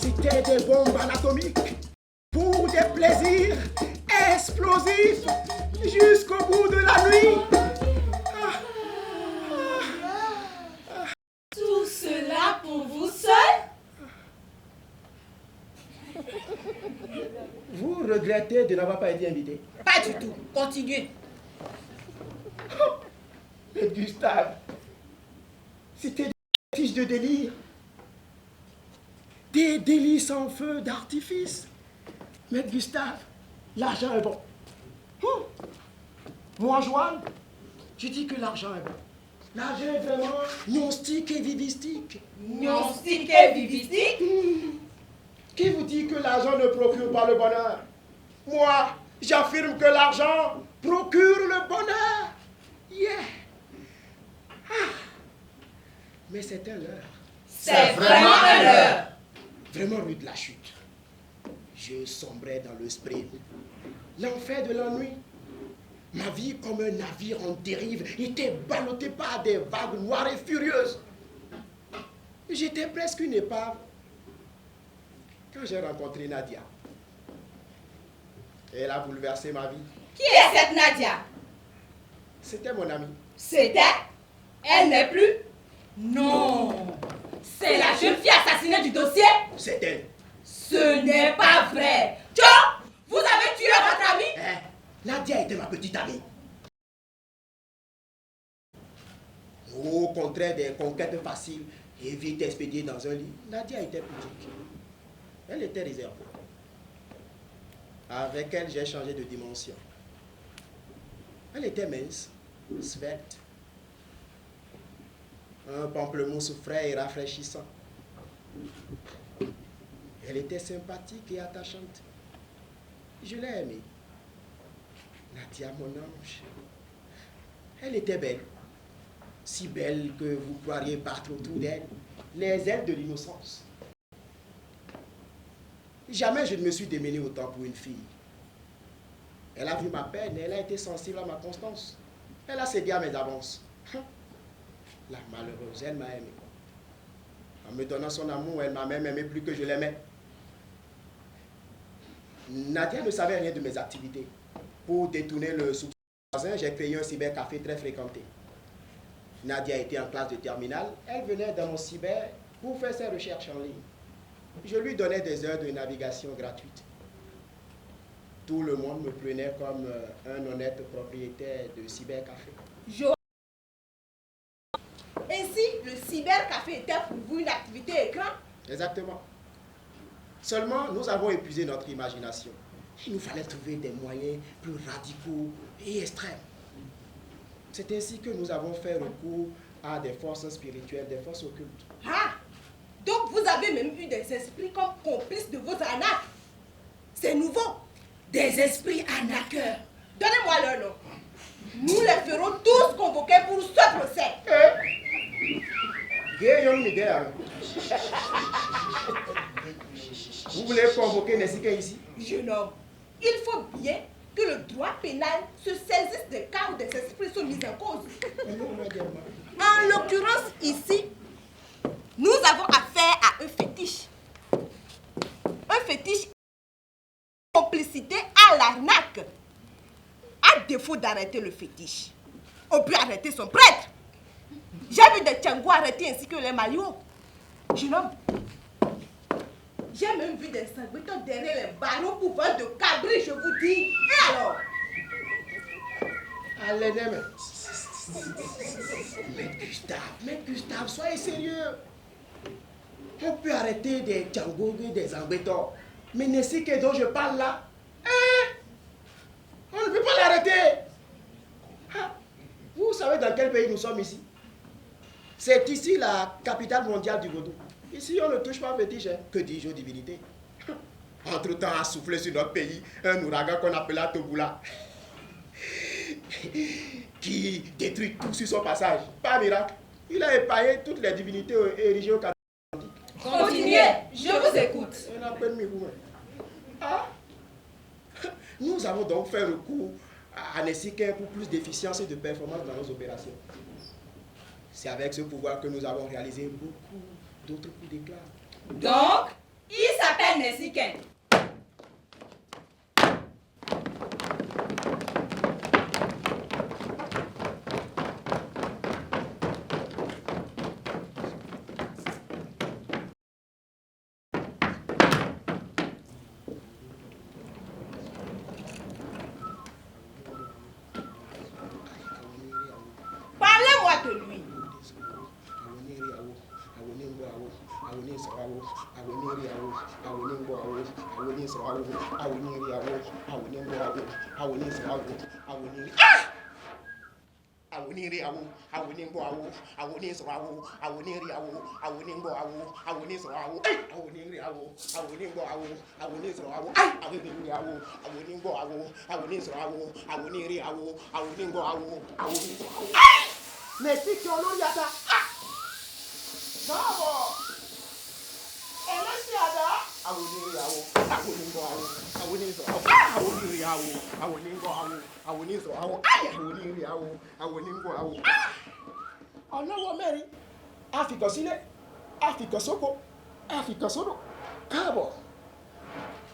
C'était des bombes anatomiques pour des plaisirs explosifs jusqu'au bout de la nuit. Tout cela pour vous seul? Vous regrettez de n'avoir pas été invité? Pas du tout. Continuez. Mais Gustave, c'était des tiges de délire. Des délits sans feu d'artifice. Mais Gustave, l'argent est bon. Moi, Joanne, je dis que l'argent est bon. Nager vraiment gnostique et vivistique. Gnostique et vivistique? Qui vous dit que l'argent ne procure pas le bonheur? Moi, j'affirme que l'argent procure le bonheur. Yeah. Ah. Mais c'est un leurre. C'est vraiment un leurre. Vraiment rude la chute. Je sombrais dans le sprint. L'enfer de l'ennui. Ma vie, comme un navire en dérive, était ballottée par des vagues noires et furieuses. J'étais presque une épave quand j'ai rencontré Nadia. Elle a bouleversé ma vie. Qui est cette Nadia? C'était mon amie. C'était? Elle n'est plus? Non. C'est la jeune fille assassinée du dossier? C'est elle. Ce n'est pas vrai. Tcho, vous avez tué votre amie? Nadia était ma petite amie. Au contraire des conquêtes faciles et vite expédiées dans un lit, Nadia était pudique. Elle était réservée. Avec elle, j'ai changé de dimension. Elle était mince, svelte. Un pamplemousse frais et rafraîchissant. Elle était sympathique et attachante. Je l'ai aimée. Nadia, mon ange. Elle était belle. Si belle que vous croiriez battre autour d'elle les ailes de l'innocence. Jamais je ne me suis démené autant pour une fille. Elle a vu ma peine et elle a été sensible à ma constance. Elle a cédé à mes avances. La malheureuse, elle m'a aimé. En me donnant son amour, elle m'a même aimé plus que je l'aimais. Nadia ne savait rien de mes activités. Pour détourner le soupçon du voisin, j'ai créé un cybercafé très fréquenté. Nadia était en classe de terminale. Elle venait dans mon cyber pour faire ses recherches en ligne. Je lui donnais des heures de navigation gratuites. Tout le monde me prenait comme un honnête propriétaire de cybercafé. Ainsi, le cybercafé était pour vous une activité écran? Exactement. Seulement, nous avons épuisé notre imagination. Il nous fallait trouver des moyens plus radicaux et extrêmes. C'est ainsi que nous avons fait recours à des forces spirituelles, des forces occultes. Ah! Donc vous avez même eu des esprits comme complices de vos arnaques. C'est nouveau. Des esprits arnaqueurs. Donnez-moi leur nom. Nous les ferons tous convoquer pour ce procès. Vous voulez convoquer Nessika ici? Jeune homme, il faut bien que le droit pénal se saisisse des cas où des esprits sont mis en cause. En l'occurrence ici, nous avons affaire à un fétiche. Un fétiche complicité à l'arnaque. À défaut d'arrêter le fétiche, on peut arrêter son prêtre. J'ai vu des Tchangos arrêtés ainsi que les Maliots. Jeune homme, j'ai même vu des sanguitons derrière les barreaux pour vendre de cabri, je vous dis. Et alors? Allez, mais Gustave, soyez sérieux. On peut arrêter des Tchangos et des embêtants. Mais Nessika dont je parle là, on ne peut pas l'arrêter. Vous savez dans quel pays nous sommes ici? C'est ici la capitale mondiale du vaudou. Ici, on ne touche pas au fétiche. Que dis-je aux divinités? Entre-temps, a soufflé sur notre pays un ouragan qu'on appela Tobula, qui détruit tout sur son passage. Par miracle, il a épargné toutes les divinités érigées au catholique. Continuez, je vous écoute. Nous avons donc fait recours à Nessika pour plus d'efficience et de performance dans nos opérations. C'est avec ce pouvoir que nous avons réalisé beaucoup d'autres coups d'éclat. Donc, il s'appelle Nessika. Parlez-moi de lui. Awoniri awo, awoningbo awo, awoniso awo, awoniri awo, awoningbo awo, awoniso awo, awoniri awo, awoningbo awo, awoniso awo, awoniri awo, awoningbo awo, awoniso awo, awoniri awo, awoningbo awo, awoniso awo. Merci que olórí ata. Bravo. Ẹlẹ́sìn àdá. Awoniri awo, awoningbo awo, awoniso awo, awoniri awo, awoningbo awo, awoniso awo, awoniri awo, awoningbo awo. Ọlọ́wọ́ mẹ́rin, àfikàn sílẹ̀, àfikàn sóko, àfikàn sódò, káàbọ̀.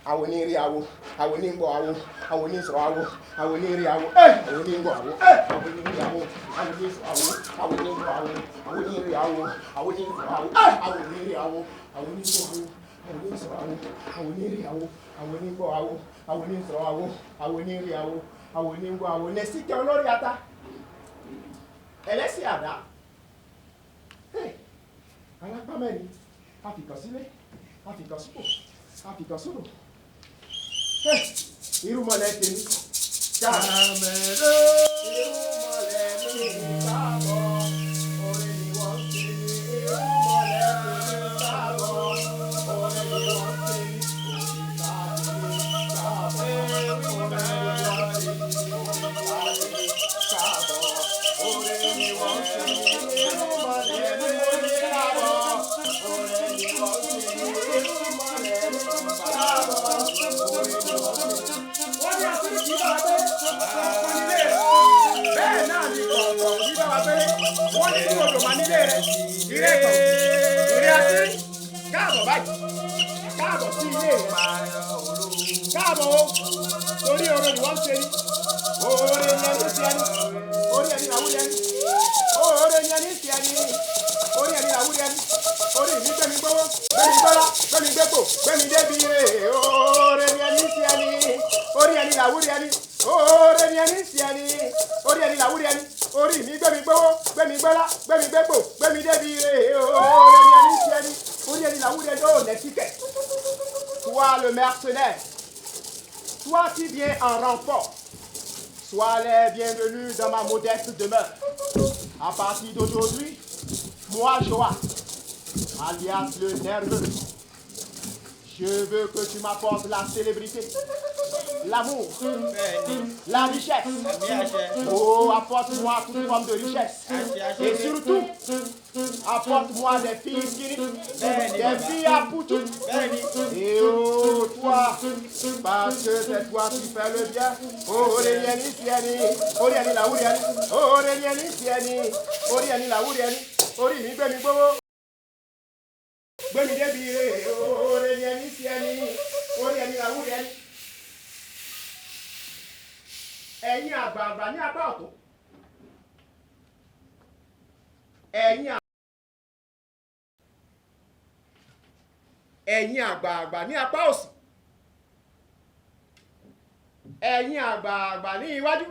Awoniri awo, awoningbo awo, awoniso awo, awoniri awo, awoningbo awo, awoniri awo, awoniso awo, awoningbo awo, awoniri awo, awoningbo awo, awoniri awo, awoningbo awo. Awoniso awo, awoniri awo, awoningbo awo, awoniso awo, awoniri awo, awoningbo awo. Nẹ̀sí kẹ́ olórí ata. Ẹlẹ́sìn àdá. Alápá mẹ́rin, àfikàn sílẹ̀, àfikàn sóko, àfikàn sódò. Irúmọlẹ̀ tèmi. Kàmẹ́rẹ́. Irúmọlẹ̀ mi káàbọ̀. Orin ni wọ́n ṣe. Irúmọlẹ̀ tèmi káàbọ̀. Orin ni wọ́n ṣe. Orin ni wọ́n ṣe. Irúmọlẹ̀ mi káàbọ̀. Orin ni wọ́n ṣe. Irúmọlẹ̀ mi káàbọ̀. Orin ni wọ́n ṣe. Wọ́n ní àṣírí kì í bá wa pé kọ̀ọ̀kan nílé rẹ̀. Bẹ́ẹ̀ náà ni kọ̀ọ̀kan kì í bá wa pé wọ́n ní kí odò máa nílé rẹ̀. Ìrẹ́ kan, ìrẹ́ àṣírí. Káàbọ̀ báyìí. Káàbọ̀ sí ilé rẹ̀. Káàbọ̀ o. Torí oore ni wọ́n ń ṣe ni. Oore ni ẹni ṣe ẹni. Orí ẹni làwúrí ẹni. Oore ni ẹni ṣe ẹni. Orí ẹni làwúrí ẹni. Orí mi gbẹ̀mí gbọ́wọ́, gbẹ̀mí gbọ́lá, gbẹ̀mí gbẹ́pò, gbẹ̀mí débi re. Oore ni ẹni ṣe ẹni. Orí ẹni làwúrí ẹni. Oore ni ẹni ṣe ẹni. Orí ẹni làwúrí ẹni. Orí mi gbẹ̀mí gbọ́wọ́, gbẹ̀mí gbọ́lá, gbẹ̀mí gbẹ́pò, gbẹ̀mí débi re. Oore ni ẹni ṣe ẹni. Orí ẹni làwúrí ẹni. Oh, Nẹ̀síkẹ̀. Toi le mercenaire. Toi qui viens en renfort. Sois les bienvenus dans ma modeste demeure. À partir d'aujourd'hui, moi, Joa, alias le nerveux, je veux que tu m'apportes la célébrité, l'amour, la richesse. Oh, apporte-moi toute forme de richesse. Et surtout, apporte-moi des filles skinny, des filles à poutou. Et oh, toi, parce que c'est toi qui fais le bien. Oh, Réliani, Siani, Oriani, la Ouriani, oh, Réliani, Siani, Oriani, la Ouriani, Orini, Bemi, Bobo. Bemi, Debi, oh, Réliani, Siani, Oriani, la Ouriani. Ẹ̀yin àgbààgbà ní apá ọ̀tún. Ẹ̀yin àgbààgbà ní apá òsì. Ẹ̀yin àgbààgbà ní iwájú.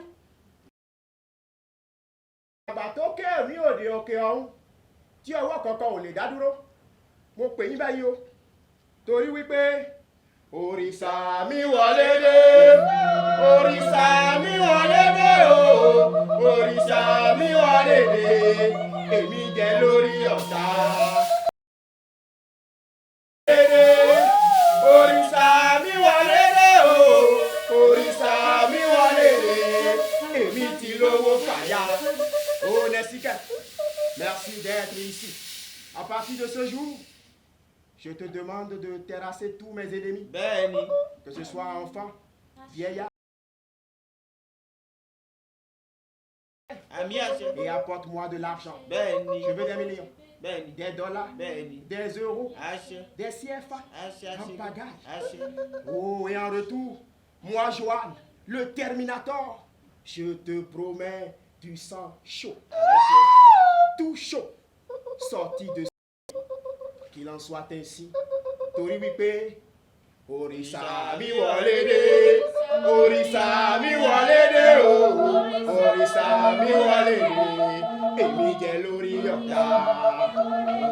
Àgbà tó kẹ́rù ní òde òkè ọ̀hún tí ọwọ́ kankan ò lè dá dúró. Mo pè yín báyìí o torí wípé òrìṣà mi wọlé dé. Òrìṣà mi wọlé dé o. Òrìṣà mi wọlé dé. Èmi jẹ lórí ọ̀tá. Òrìṣà mi wọlé dé o. Òrìṣà mi wọlé dé. Èmi ti lówó fàyà. Oh Nẹ̀síkẹ̀, merci d'être ici. À partir de ce jour, je te demande de terrasser tous mes ennemis. Bẹ́ẹ̀ni. Que ce soit enfant, vieillard. Àmì àṣẹ. Et apporte-moi de l'argent. Bẹ́ẹ̀ni. Je veux des millions, Bẹ́ẹ̀ni. des dollars, Bẹ́ẹ̀ni. des euros, Àṣẹ. des CFA, Àṣẹ en àṣẹ. pagaille. Àṣẹ. Oh, et en retour, moi, Joanne, le Terminator, je te promets du sang chaud. Àṣẹ. Tout chaud, sorti de qu'il en soit ainsi. Torí wípé òrìṣà mi wọlé dé. Òrìṣà mi wọlé dé o. Òrìṣà mi wọlé dé. Èmi jẹ lórí ọ̀tá.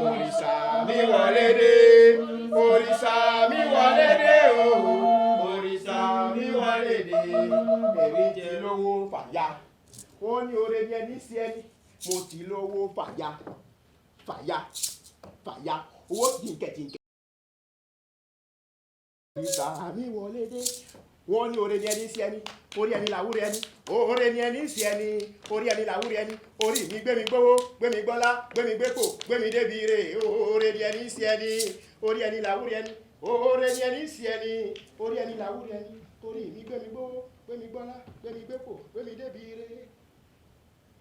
Òrìṣà mi wọlé dé. Òrìṣà mi wọlé dé o. Òrìṣà mi wọlé dé. Èmi jẹ lówó fàyà. wọ́n ní oore ni ẹni sí ẹni mo ti lówó fàyà fàyà fàyà owó tìǹkẹ̀tìǹkẹ̀. ìgbà mi wọlé dé wọ́n ní oore ni ẹni sí ẹni orí ẹni làwúrẹ́ ẹni oore ni ẹni sí ẹni orí ẹni làwúrẹ́ ẹni orí mi gbé mi gbówó gbé mi gbọ́lá gbé mi gbépò gbé mi débi ire oore ni ẹni sí ẹni orí ẹni làwúrẹ́ ẹni oore ni ẹni sí ẹni orí ẹni làwúrẹ́ ẹni orí mi gbé mi gbówó gbé mi gbọ́lá gbé mi gbépò gbé mi débi ire.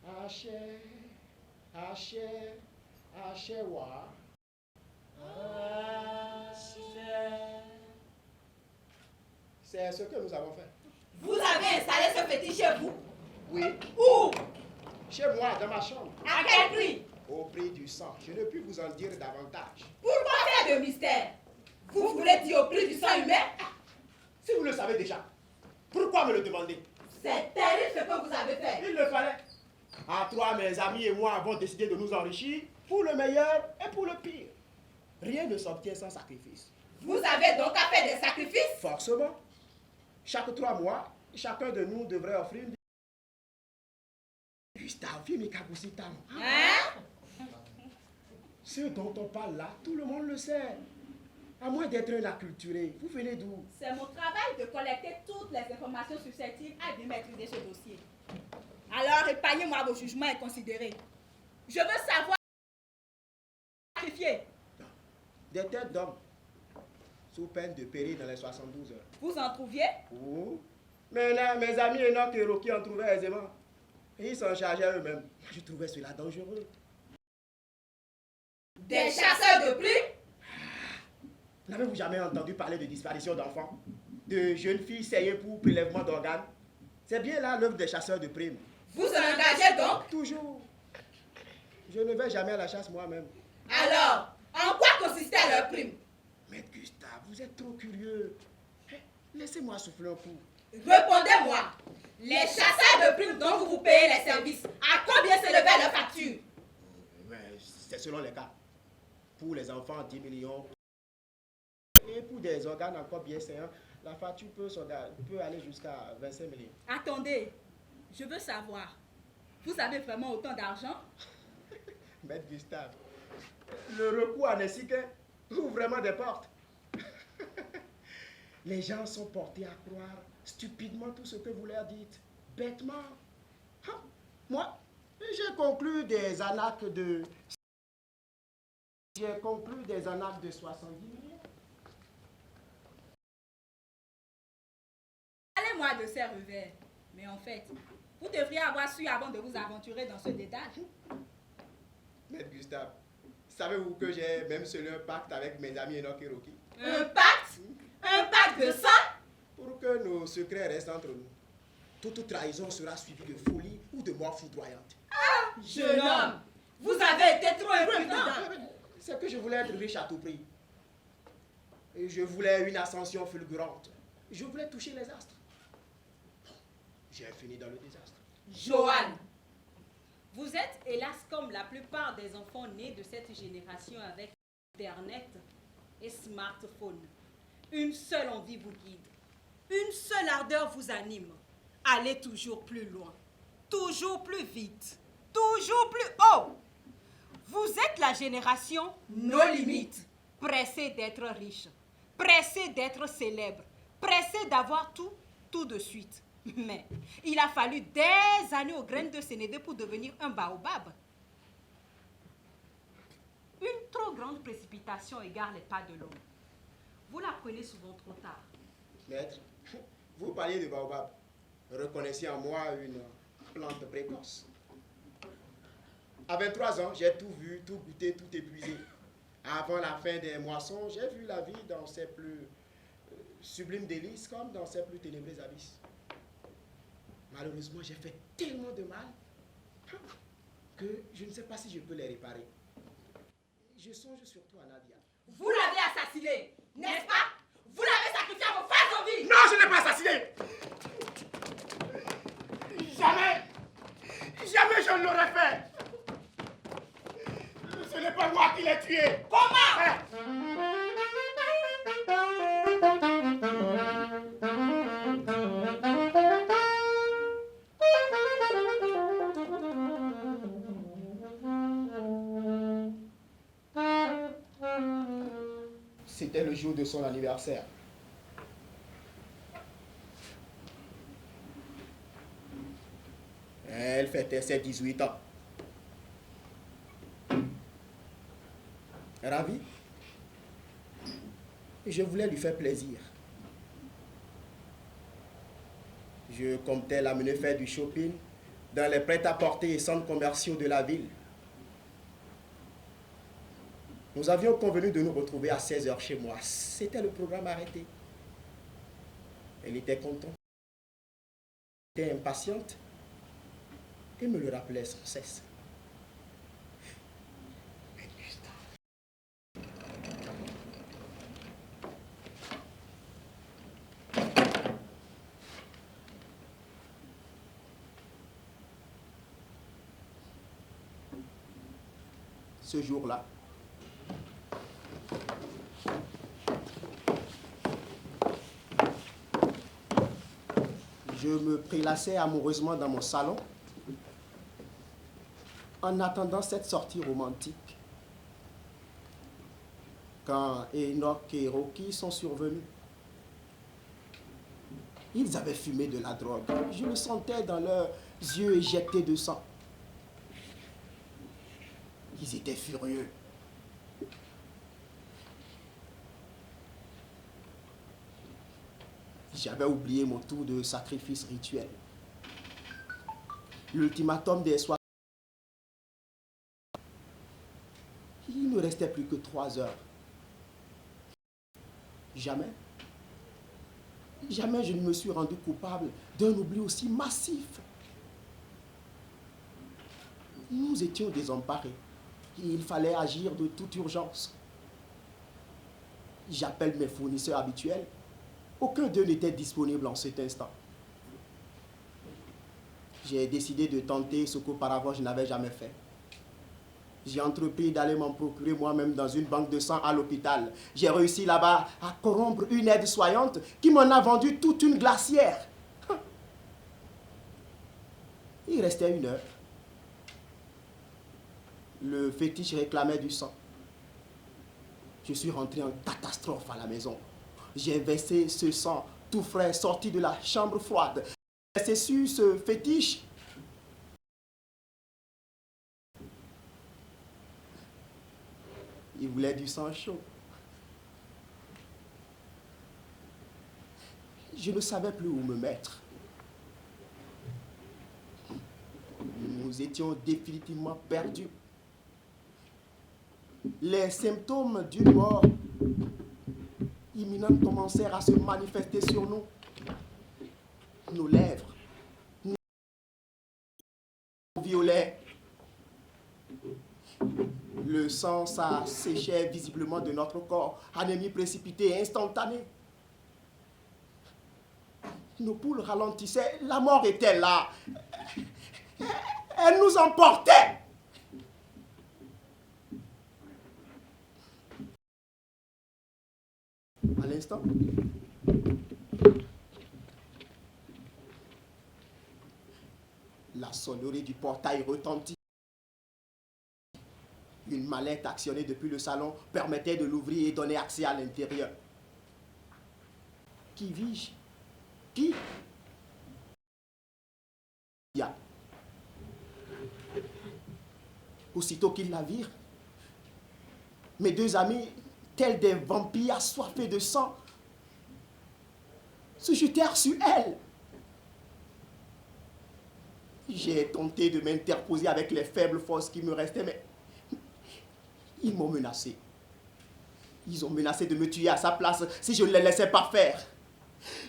àṣẹ àṣẹ àṣẹ wá. C'est ce que nous avons fait. Vous avez installé ce fétiche chez vous? Oui. Où? Chez moi, dans ma chambre. À quel prix? Au prix du sang. Je ne puis vous en dire davantage. Pourquoi faire de mystère? Vous voulez dire au prix du sang humain? Si vous le savez déjà, pourquoi me le demander? C'est terrible ce que vous avez fait. Il le fallait. À toi, mes amis et moi avons décidé de nous enrichir pour le meilleur et pour le pire. Rien ne s'obtient sans sacrifice. Vous avez donc à faire des sacrifices? Forcément. Chaque 3 mois, chacun de nous devrait offrir une... Gustave, viens me caboussiter. Hein? Ce dont on parle là, tout le monde le sait. À moins d'être un acculturé, vous venez d'où? C'est mon travail de collecter toutes les informations susceptibles à bien maîtriser ce dossier. Alors, épargnez-moi vos jugements inconsidérés. Je veux savoir sacrifier. Des têtes d'hommes, sous peine de périr dans les 72 heures. Vous en trouviez? Oh. Maintenant, mes amis Enoch et Rocky en trouvaient aisément. Et ils s'en chargeaient eux-mêmes. Moi, je trouvais cela dangereux. Des chasseurs de primes? N'avez-vous jamais entendu parler de disparition d'enfants? De jeunes filles sciées pour prélèvement d'organes? C'est bien là l'œuvre des chasseurs de primes. Vous en engagez donc? Toujours. Je ne vais jamais à la chasse moi-même. Alors, en quoi consistait leur prime? Maître Gustave, vous êtes trop curieux. Laissez-moi souffler un coup. Répondez-moi. Les chasseurs de primes dont vous payez les services, à combien s'élevait leur facture? C'est selon les cas. Pour les enfants, 10 millions. Et pour des organes encore bien sains, la facture peut aller jusqu'à 25 millions. Attendez, je veux savoir. Vous avez vraiment autant d'argent? Maître Gustave, le recours à Nessiquin ouvre vraiment des portes. Les gens sont portés à croire stupidement tout ce que vous leur dites. Bêtement. Moi, j'ai conclu des anaques de... J'ai conclu des anaques de 70 millions. Parlez-moi de ces revers. Mais en fait, vous devriez avoir su avant de vous aventurer dans ce détail. Maître Gustave, savez-vous que j'ai même scellé un pacte avec mes amis Enoch et Rocky? Un pacte? Un pacte de sang? Pour que nos secrets restent entre nous. Toute trahison sera suivie de folie ou de mort foudroyante. Jeune homme, vous avez été trop imprudent. C'est que je voulais être riche à tout prix. Et je voulais une ascension fulgurante. Je voulais toucher les astres. J'ai fini dans le désastre. Johan, Vous êtes, hélas, comme la plupart des enfants nés de cette génération avec Internet et smartphone. Une seule envie vous guide. Une seule ardeur vous anime. Allez toujours plus loin. Toujours plus vite. Toujours plus haut. Vous êtes la génération nos limites. pressée d'être riche. Pressée d'être célèbre. Pressée d'avoir tout, tout de suite. Mais il a fallu des années aux graines de Sénévé pour devenir un baobab. Une trop grande précipitation égare les pas de l'homme. Vous la prenez souvent trop tard. Maître, vous parliez de baobab. Reconnaissez en moi une plante précoce. À 23 ans, j'ai tout vu, tout goûté, tout épuisé. Avant la fin des moissons, j'ai vu la vie dans ses plus sublimes délices comme dans ses plus ténébreux abysses. Malheureusement, j'ai fait tellement de mal que je ne sais pas si je peux les réparer. Je songe surtout à Nadia. Vous l'avez assassiné, n'est-ce pas? Vous l'avez sacrifié à vos faces envies. Non, je ne l'ai pas assassiné. Jamais. Jamais je ne l'aurais fait. Ce n'est pas moi qui l'ai tué. Comment? C'était le jour de son anniversaire. Elle fêtait ses 18 ans. Ravi. Je voulais lui faire plaisir. Je comptais l'amener faire du shopping dans les prêt-à-porter et centres commerciaux de la ville. Nous avions convenu de nous retrouver à 16h chez moi. C'était le programme arrêté. Elle était contente. Elle était impatiente et me le rappelait sans cesse. Ce jour-là, je me prélassais amoureusement dans mon salon en attendant cette sortie romantique. Quand Enoch et Rocky sont survenus, ils avaient fumé de la drogue. Je le sentais dans leurs yeux éjectés de sang. Ils étaient furieux. J'avais oublié mon tour de sacrifice rituel. L'ultimatum des soirs. Il ne restait plus que 3 heures. Jamais je ne me suis rendu coupable d'un oubli aussi massif. Nous étions désemparés. Il fallait agir de toute urgence. J'appelle mes fournisseurs habituels. Aucun d'eux n'était disponible en cet instant. J'ai décidé de tenter ce qu'auparavant je n'avais jamais fait. J'ai entrepris d'aller m'en procurer moi-même dans une banque de sang à l'hôpital. J'ai réussi là-bas à corrompre une aide-soignante qui m'en a vendu toute une glacière. Il restait 1 heure. Le fétiche réclamait du sang. Je suis rentré en catastrophe à la maison. J'ai versé ce sang tout frais sorti de la chambre froide. C'est sur ce fétiche. Il voulait du sang chaud. Je ne savais plus où me mettre. Nous étions définitivement perdus. Les symptômes d'une mort imminente commencèrent à se manifester sur nous. Nos lèvres, nos violets. Le sang s'asséchait visiblement de notre corps. Anémie précipitée, instantanée. Nos poules ralentissaient. La mort était là. Elle nous emportait. À l'instant, la sonnerie du portail retentit. Une mallette actionnée depuis le salon permettait de l'ouvrir et donner accès à l'intérieur. Qui vis-je? Qui? Aussitôt qu'ils la virent, mes 2 amis, tels des vampires assoiffés de sang, se jetèrent sur elle. J'ai tenté de m'interposer avec les faibles forces qui me restaient, mais ils m'ont menacé. Ils ont menacé de me tuer à sa place si je ne les laissais pas faire.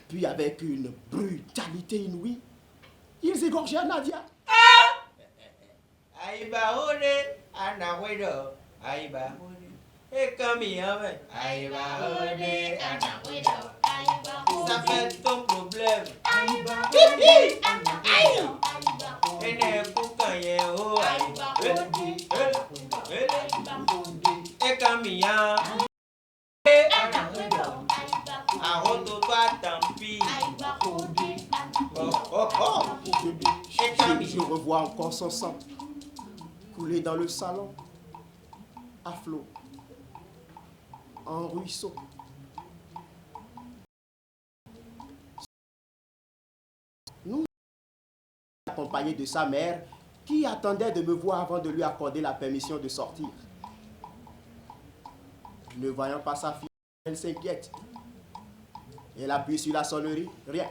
Puis avec une brutalité inouïe, ils égorgèrent Nadia. Aïbaoune, Anawedo, Aïbaoune. Et comme il y avait, Aïbaoune, Anawedo, ça fait ton problème. Aïbaoune, et ne poucaye oh, Aïbaoune, et comme il y a, Je revois encore son sang couler dans le salon, à flot, en ruisseau. accompagné de sa mère qui attendait de me voir avant de lui accorder la permission de sortir. Ne voyant pas sa fille, elle s'inquiète. Elle appuie sur la sonnerie, rien.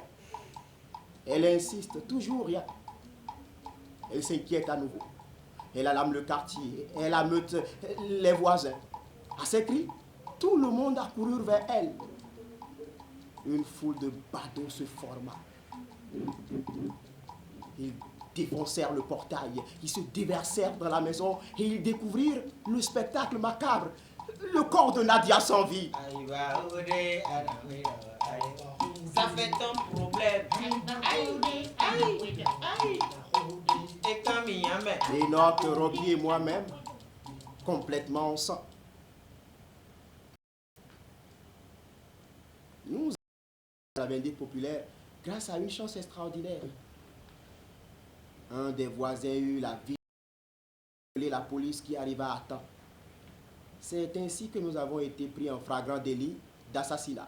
Elle insiste, toujours rien. Elle s'inquiète à nouveau. Elle alarme le quartier, elle ameute les voisins. À ses cris, tout le monde a couru vers elle. Une foule de badauds se forma. Ils défoncèrent le portail, ils se déversèrent dans la maison et ils découvrirent le spectacle macabre. Le corps de Nadia sans vie. Ça fait ton problème. Et Camille, Enoch, Rocky et moi-même, complètement en sang. Nous avons la vindicte populaire grâce à une chance extraordinaire. Un des voisins eut la vie de la police qui arriva à temps. C'est ainsi que nous avons été pris en flagrant délit d'assassinat.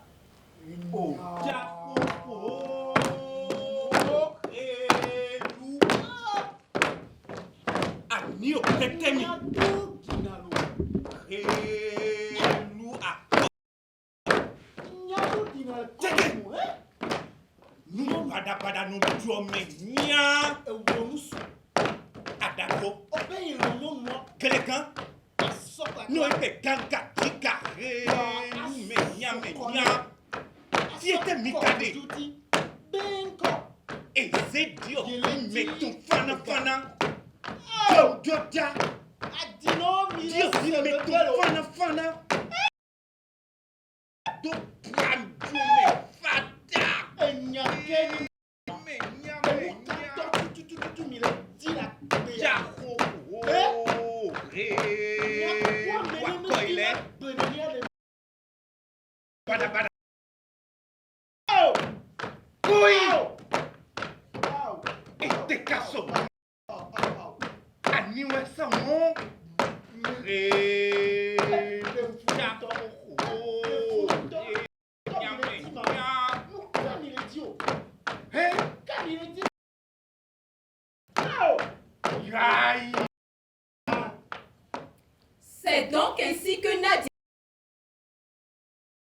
C'est donc ainsi que Nadia,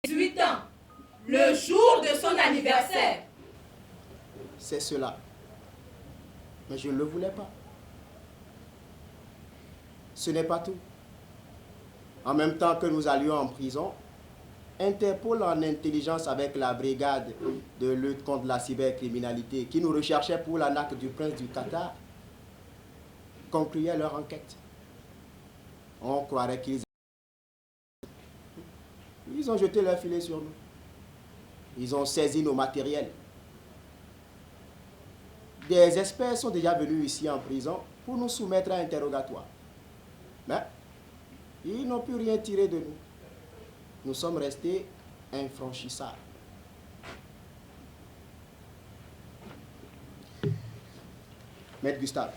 18 ans, le jour de son anniversaire. C'est cela. Mais je ne le voulais pas. Ce n'est pas tout. En même temps que nous allions en prison, Interpol en intelligence avec la brigade de lutte contre la cybercriminalité qui nous recherchait pour l'arnaque du prince du Qatar concluait leur enquête. On croirait qu'ils ont jeté leur filet sur nous. Ils ont saisi nos matériels. Des experts sont déjà venus ici en prison pour nous soumettre à interrogatoire. Mais ils n'ont pu rien tirer de nous. Nous sommes restés infranchissables. Maître Gustave,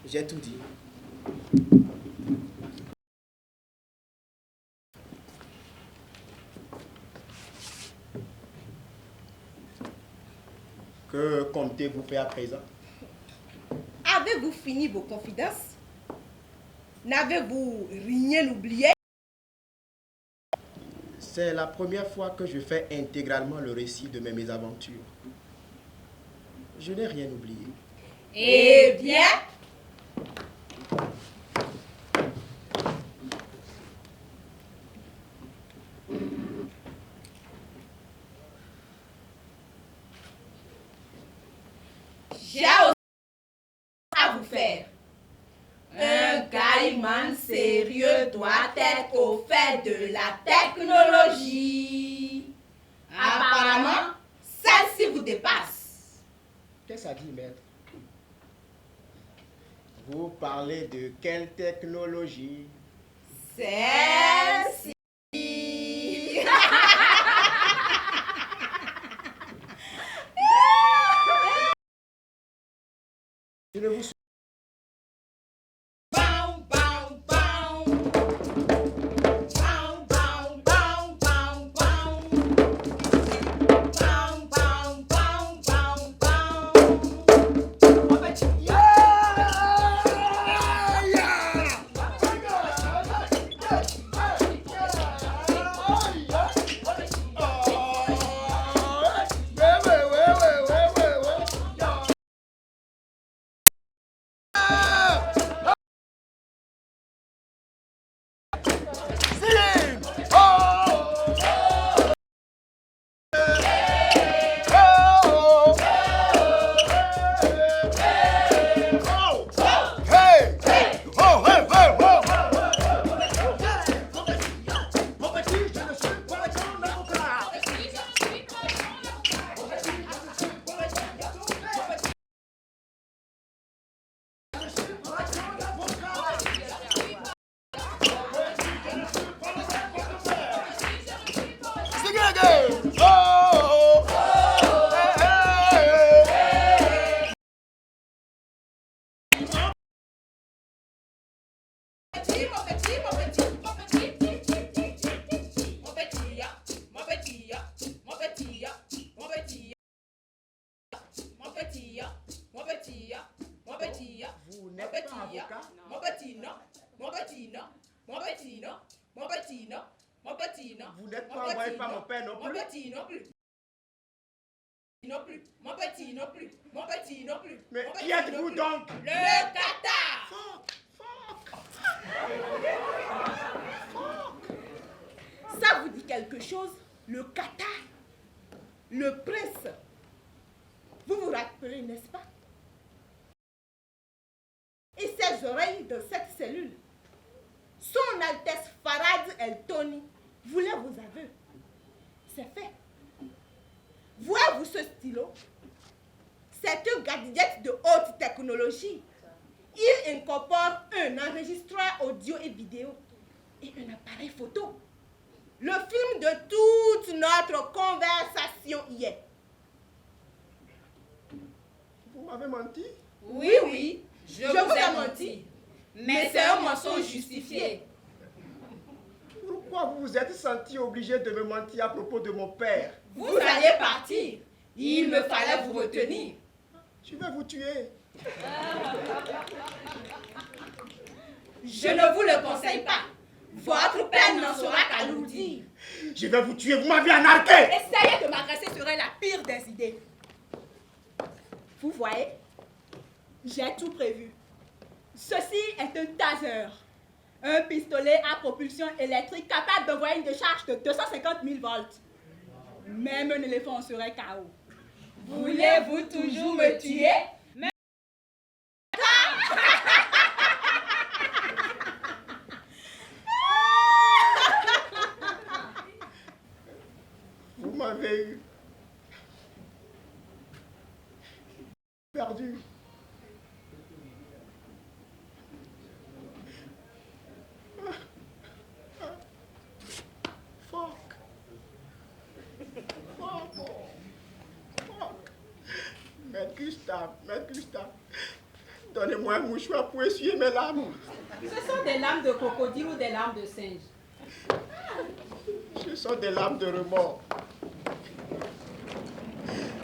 j'ai tout dit. Que comptez-vous faire à présent? Avez-vous fini vos confidences? N'avez-vous rien oublié? C'est la première fois que je fais intégralement le récit de mes mésaventures. Je n'ai rien oublié. Eh bien, j'ai aussi à vous faire. Un caïman sérieux doit être au fait de la technologie. Apparemment, celle-ci vous dépasse. Qu'est-ce que ça dit, maître? Vous parlez de quelle technologie? Celle-ci. Je ne vous suis travaille pas, mon père non Mon plus. petit non plus. Non plus. Mon petit non plus. Mon petit non plus. Mais Mon qui petit êtes-vous non plus. donc? Le Qatar. Ça vous dit quelque chose? Le Qatar? Le prince? Vous vous rappelez, n'est-ce pas? Et ses oreilles dans cette cellule. Son Altesse Farad El Tony voulait vos aveux. C'est fait. Voyez-vous ce stylo? C'est un gadget de haute technologie. Il incorpore un enregistreur audio et vidéo et un appareil photo. Le film de toute notre conversation hier. Vous m'avez menti? Oui, je vous ai menti. Mais c'est un mensonge justifié. Pourquoi vous vous êtes senti obligé de me mentir à propos de mon père? Vous allez partir. Il me fallait vous retenir. Je vais vous tuer. Je ne vous le conseille pas. Votre père n'en saura qu'à nous dire. Je vais vous tuer, vous m'avez anarqué. Essayer de m'agresser serait la pire des idées. Vous voyez, j'ai tout prévu. Ceci est un taser. Un pistolet à propulsion électrique capable d'envoyer une décharge de 250 000 volts. Même un éléphant serait KO. Voulez-vous toujours me tuer? Vous m'avez eu. Perdu. Fuck. Maître Gustave, donnez-moi un mouchoir pour essuyer mes larmes. Ce sont des larmes de crocodile ou des larmes de singe? Ce sont des larmes de remords.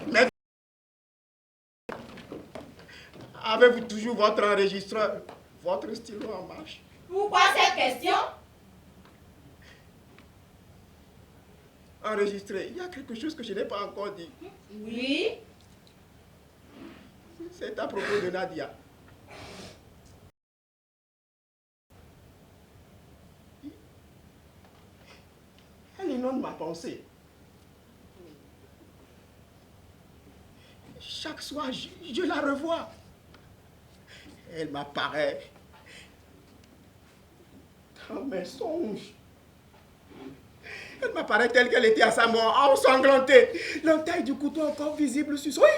Maître, avez-vous toujours votre enregistreur, votre stylo en marche? Pourquoi cette question? Enregistré. Il y a quelque chose que je n'ai pas encore dit. Oui. C'est à propos de Nadia. Elle inonde ma pensée. Chaque soir, je la revois. Elle m'apparaît dans mes songes. Elle m'apparaît telle qu'elle était à sa mort, ensanglantée. L'entaille du couteau encore visible sur son... Oui.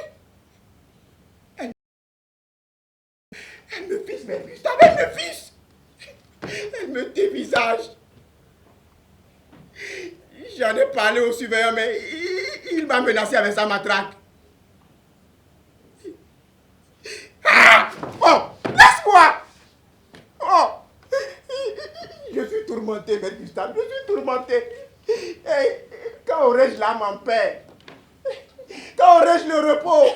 Elle me vise, mais Gustave, elle me vise. Elle me dévisage. J'en ai parlé au surveillant, mais il m'a menacé avec sa matraque. Ah! Oh! Laisse-moi! Oh! Je suis tourmenté, mais Gustave, je suis tourmenté. Et quand aurais-je l'âme en paix? Quand aurais-je le repos?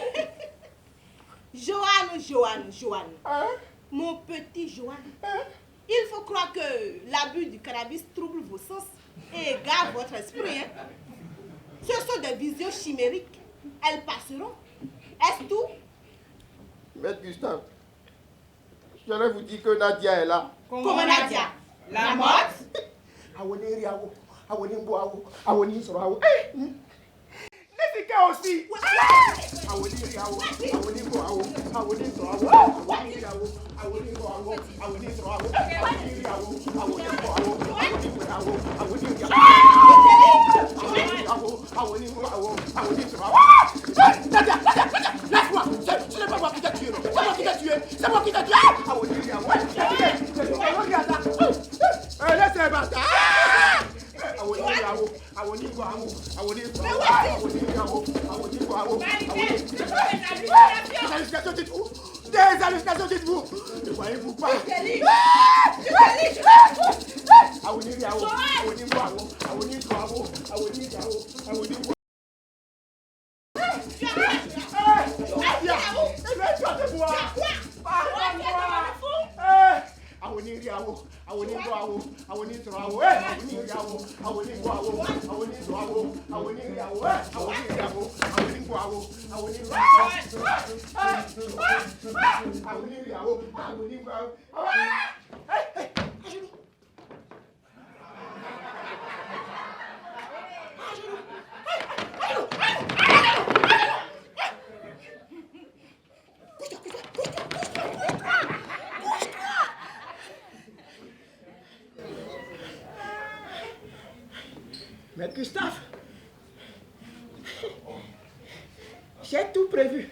Joanne. Hein? Mon petit Joanne. Hein? Il faut croire que l'abus du cannabis trouble vos sens et égare votre esprit. Hein? Ce sont des visions chimériques. Elles passeront. Est-ce tout? Maître Gustave, j'allais vous dire que Nadia est là. Comment Nadia? La morte? Nefika aussi. Laisse-moi. Ce n'est pas moi qui t'ai tué. C'est moi qui t'ai tué. C'est moi qui t'ai tué. Laisse-les bâtards. Des hallucinations, dites-vous. Ne voyez-vous pas? Maître Gustave, j'ai tout prévu.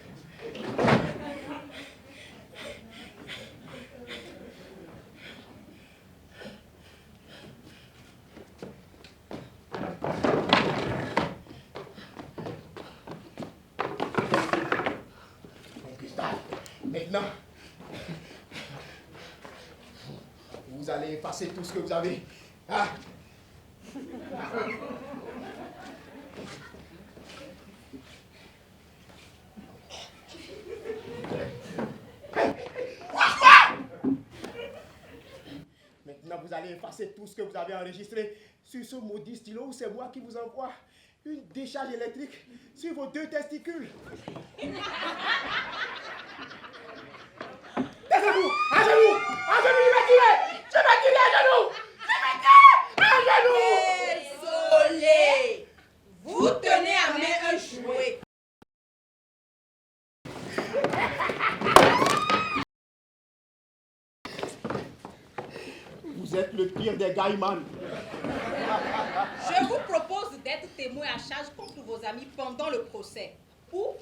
Maître Gustave, maintenant, vous allez effacer tout ce que vous avez. Ah. Maintenant, vous allez effacer tout ce que vous avez enregistré sur ce maudit stylo où c'est moi qui vous envoie une décharge électrique sur vos 2 testicules. Taisez-vous! À genoux! À genoux, je vais tirer! Je vais tirer à genoux! Je vais tirer! À genoux! Désolé. Vous tenez à main un jouet. Vous êtes le pire des gaïmans. Je vous propose d'être témoin à charge contre vos amis pendant le procès. Ou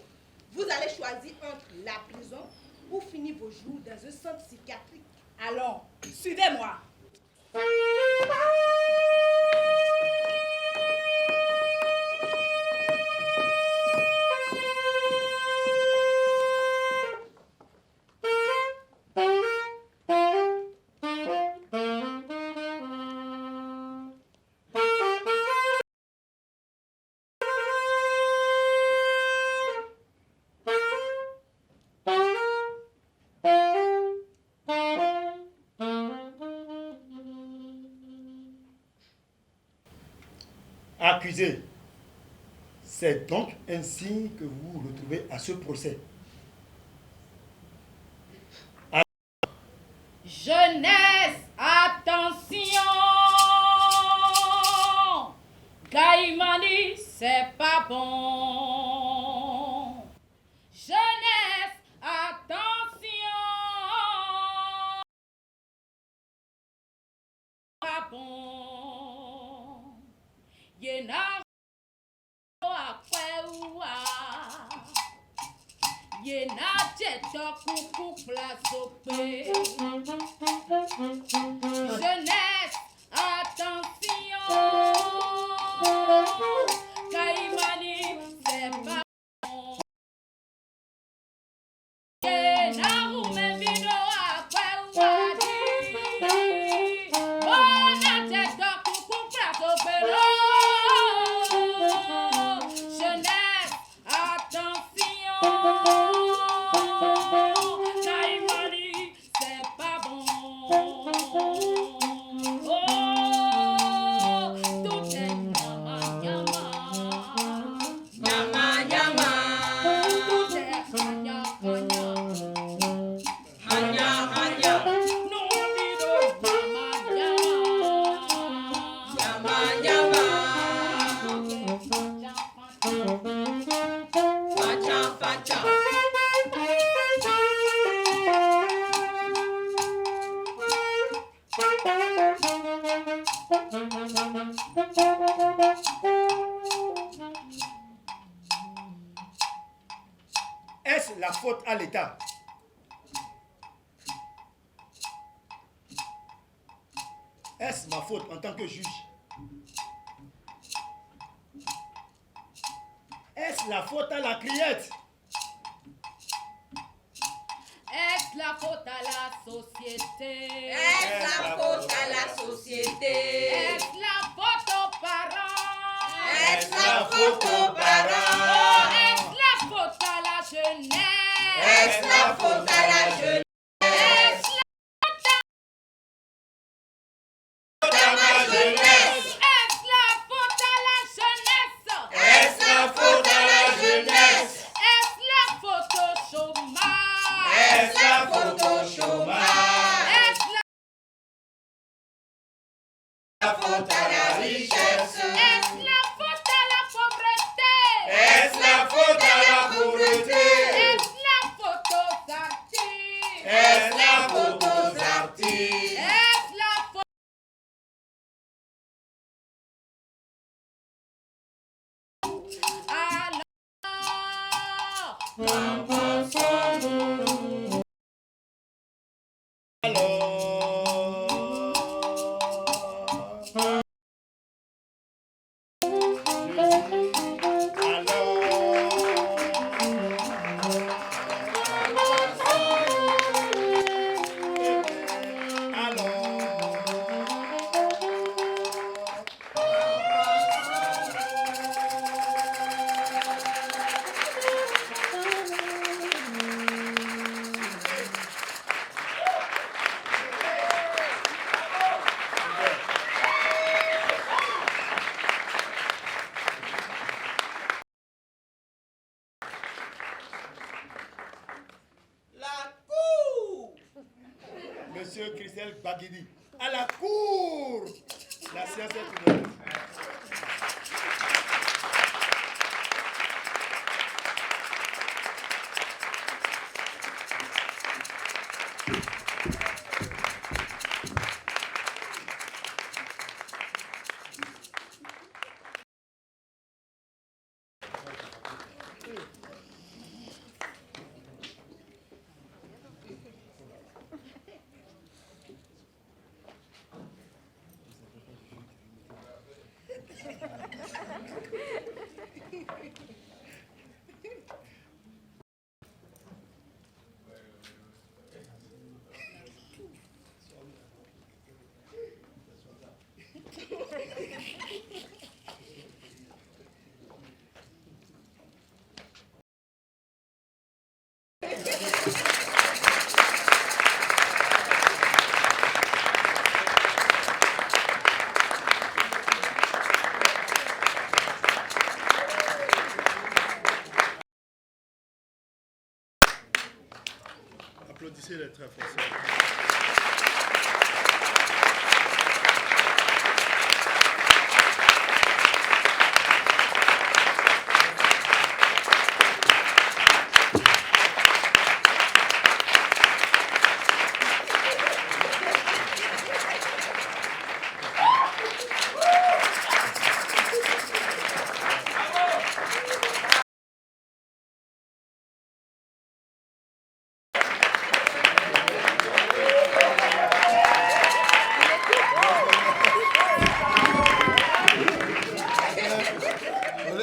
vous allez choisir entre la prison ou finir vos jours dans un centre psychiatrique. Allons, suivez-moi. Accusé, c'est donc ainsi que vous vous retrouvez à ce procès. Jeunesse, attention! Gaïmani, c'est pas bon. Jeunesse, attention! Pas bon. Yena akwewa. Yena jeto kuku plasope. Jeunesse, attention. Gaïmani, c'est pas bon. Yena rumemino akwewa di. Bona jeto kuku plasope. Jeunesse, attention. Gaïmani, c'est pas bon. Oh, tout est nyama nyama. Nyama, nyama. Tout est kanya kanya. Hanya, hanya. Non, dis donc, nyama nyama. Nyama, nyama. Facha, facha. Est-ce la faute à l'État? Est-ce ma faute en tant que juge? Est-ce la faute à la criette? Est-ce la faute à la société? Est-ce la faute à la société? Est-ce la faute aux parents? Est-ce la faute aux parents? Oh, est-ce la faute à la jeunesse? Est-ce la faute à la jeunesse? La cour. Monsieur Christelle Baguidi, à la cour. La séance est ouverte. Applaudissez-les très fort.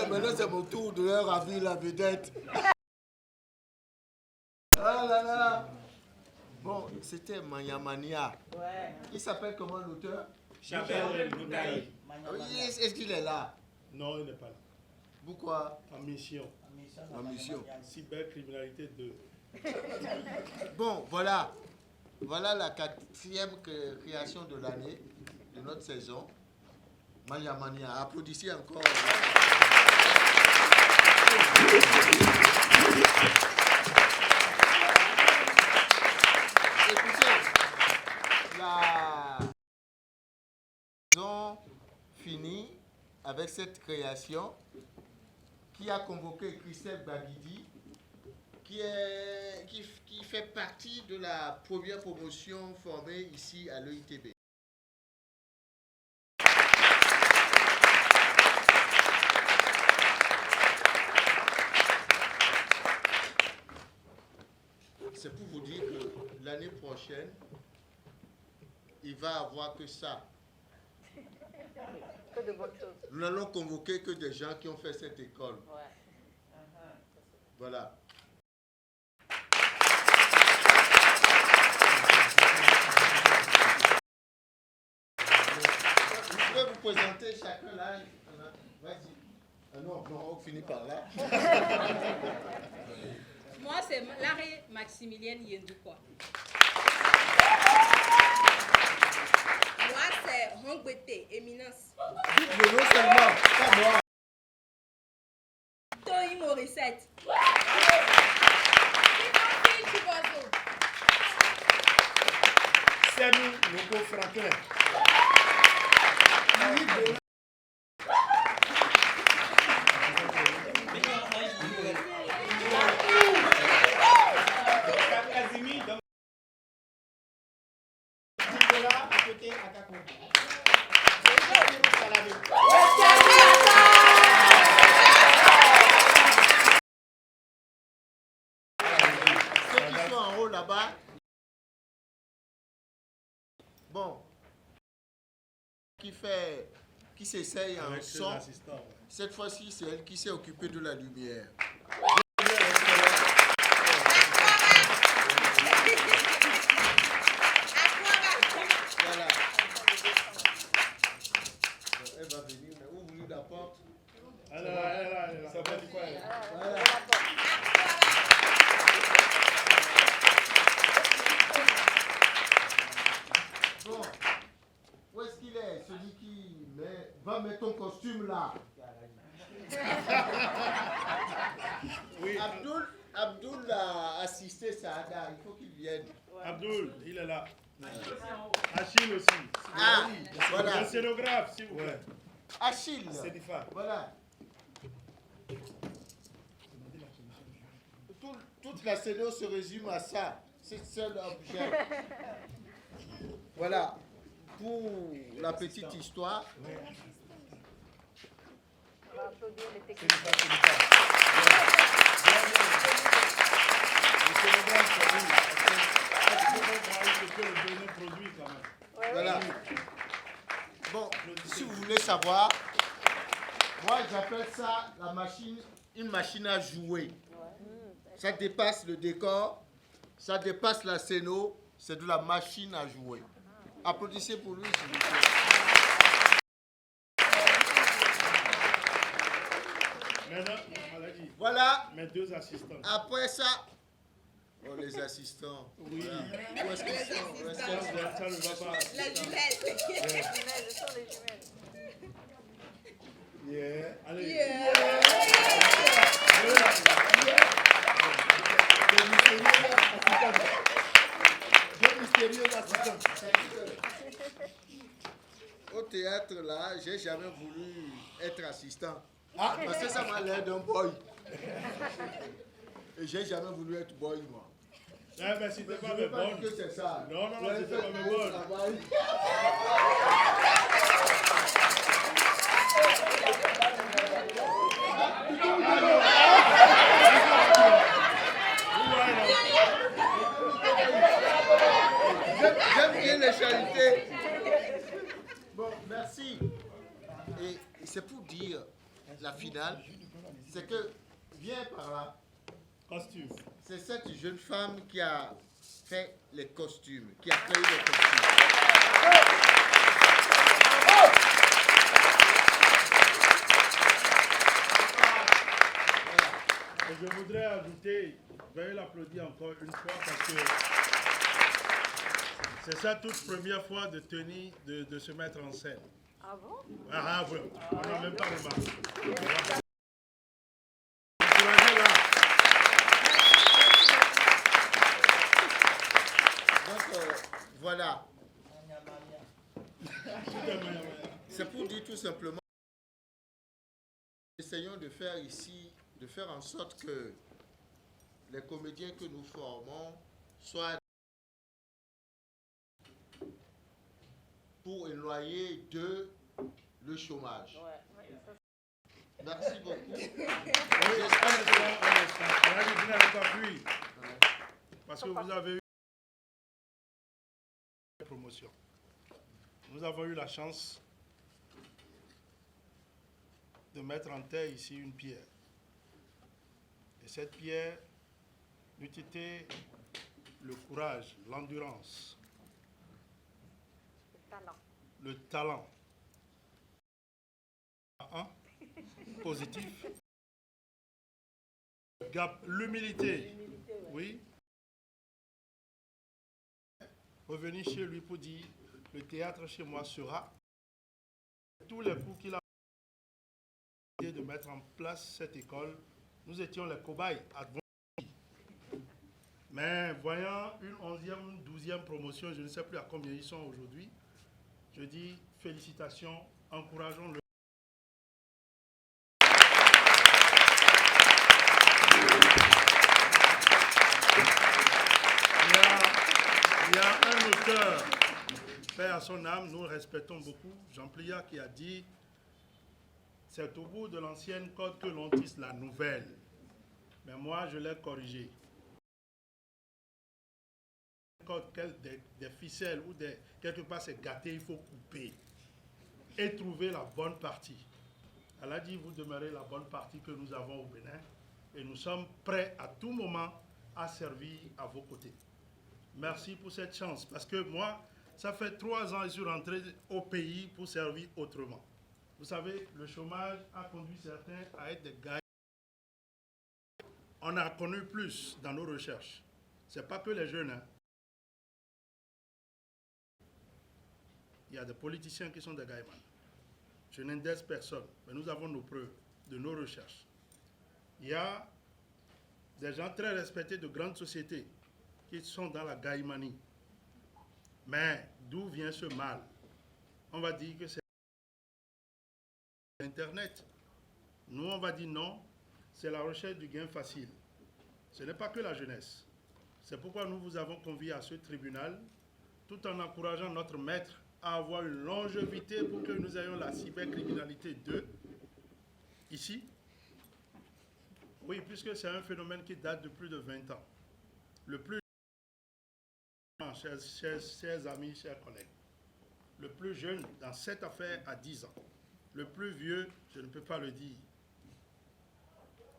Maintenant, c'est mon tour de leur avis la vedette. Ah là là. Bon, c'était Manyamania. Ouais. Il s'appelle comment l'auteur? Chabel Moutaï. Oui, est-ce qu'il est là? Non, il n'est pas là. Pourquoi? En mission. En mission. Cybercriminalité 2. Bon, voilà. Voilà la 4e création de l'année, de notre saison. Manyamania. Applaudissez encore. Écoutez, la saison finie avec cette création qui a convoqué Christelle Baguidi, qui fait partie de la première promotion formée ici à l'EITB. C'est pour vous dire que l'année prochaine, il va avoir que ça. Que de bonnes choses. Nous n'allons convoquer que des gens qui ont fait cette école. Ouais. Voilà. Vous pouvez vous présenter chacun là. Vas-y. Ah non, on finit par là. Moi, c'est Larry Maximilienne Yendoukwa. Moi, c'est Hongwete, éminence. Dites le nom seulement, pas moi. Toi, Morissette. C'est nous, Logo Franklin. Nicolas, à côté, à Kakou. là-bas. Bon. Qui s'essaye en Avec son. l'assistant, ouais. Cette fois-ci, c'est elle qui s'est occupée de la lumière. Voilà. Elle va venir, mais ouvre la porte. Elle est là, elle est là, elle est là. Ça va du coin. Voilà. Bon, où est-ce qu'il est? Celui qui va mettre ton costume là. Oui, Abdoul a assisté Saada, il faut qu'il vienne. Abdoul, il est là. Achille aussi. Ah, voilà. Le scénographe, s'il vous plaît. Achille. C'est du phare. Voilà. Toute la scéno se résume à ça. C'est seul objet. Voilà. Pour la petite histoire. On va applaudir les C'est du techniciens. phare, c'est du phare. Le scénographe, c'est lui. C'est le dernier produit quand même. Voilà. Bon, si vous voulez savoir, moi j'appelle ça la machine, une machine à jouer. Ça dépasse le décor, ça dépasse la scéno, c'est de la machine à jouer. Applaudissez pour lui, s'il vous plaît. Maintenant, on l'a dit. Voilà, Mes deux assistants. après ça, oh les assistants. Oui. Voilà. Où est-ce qu'ils sont? Où est-ce qu'ils sont? Ça ne va pas. La jumelle. Jumelles, ce sont des jumelles. Yeah. Allez. Yeah. Deux mystérieux assistants. Au théâtre là, j'ai jamais voulu être assistant. Ah, Parce que ça m'a l'air d'un boy. Et j'ai jamais voulu être boy, moi. eh ben, si t'es Je pas veux mes pas dire bonnes. que c'est ça. Non, non, non, Ouais, c'était c'est pas mes un bonnes. travail. J'aime bien les charités. Bon, merci. Et c'est pour dire, la finale, c'est que, viens par là, Costume. c'est cette jeune femme qui a fait les costumes, qui a créé les costumes. Et je voudrais ajouter, veuillez l'applaudir encore une fois parce que c'est sa toute première fois de tenir, de se mettre en scène. Ah bon? Ah, oui, on n'a même pas remarqué. Encouragez-la. Donc, voilà. Tout est meilleur. C'est pour dire tout simplement, essayons de faire ici, de faire en sorte que les comédiens que nous formons soient pour éloigner de le chômage. Merci beaucoup. J'espère que Vous n'avez pas fui. Parce que vous avez eu une promotion. Nous avons eu la chance de mettre en terre ici une pierre. Et cette pierre nous était le courage, l'endurance, Le talent. le talent. Un, positif. L'humilité. Oui. Revenir chez lui pour dire, le théâtre chez moi sera. Tous les coups qu'il a de mettre en place cette école, nous étions les cobayes. Mais voyant une 11e, 12e promotion, je ne sais plus à combien ils sont aujourd'hui, je dis félicitations, encourageons-le. Il y a un auteur, paix à son âme, nous le respectons beaucoup, Jean Pliat, qui a dit « C'est au bout de l'ancienne code que l'on tisse la nouvelle ». Mais moi, je l'ai corrigé. des ficelles ou quelque part c'est gâté, il faut couper et trouver la bonne partie. Elle a dit, vous demeurez la bonne partie que nous avons au Bénin et nous sommes prêts à tout moment à servir à vos côtés. Merci pour cette chance parce que moi, ça fait 3 ans que je suis rentré au pays pour servir autrement. Vous savez, le chômage a conduit certains à être des gars. On a connu plus dans nos recherches. Ce n'est pas que les jeunes. Hein. Il y a des politiciens qui sont des gaïmans. Je n'indexe personne, mais nous avons nos preuves de nos recherches. Il y a des gens très respectés de grandes sociétés qui sont dans la gaïmanie. Mais d'où vient ce mal? On va dire que c'est Internet. Nous, on va dire non, c'est la recherche du gain facile. Ce n'est pas que la jeunesse. C'est pourquoi nous vous avons conviés à ce tribunal, tout en encourageant notre maître à avoir une longévité pour que nous ayons la cybercriminalité 2 ici. Oui, puisque c'est un phénomène qui date de plus de 20 ans. Le plus chers amis, chers collègues, le plus jeune dans cette affaire a 10 ans. Le plus vieux, je ne peux pas le dire.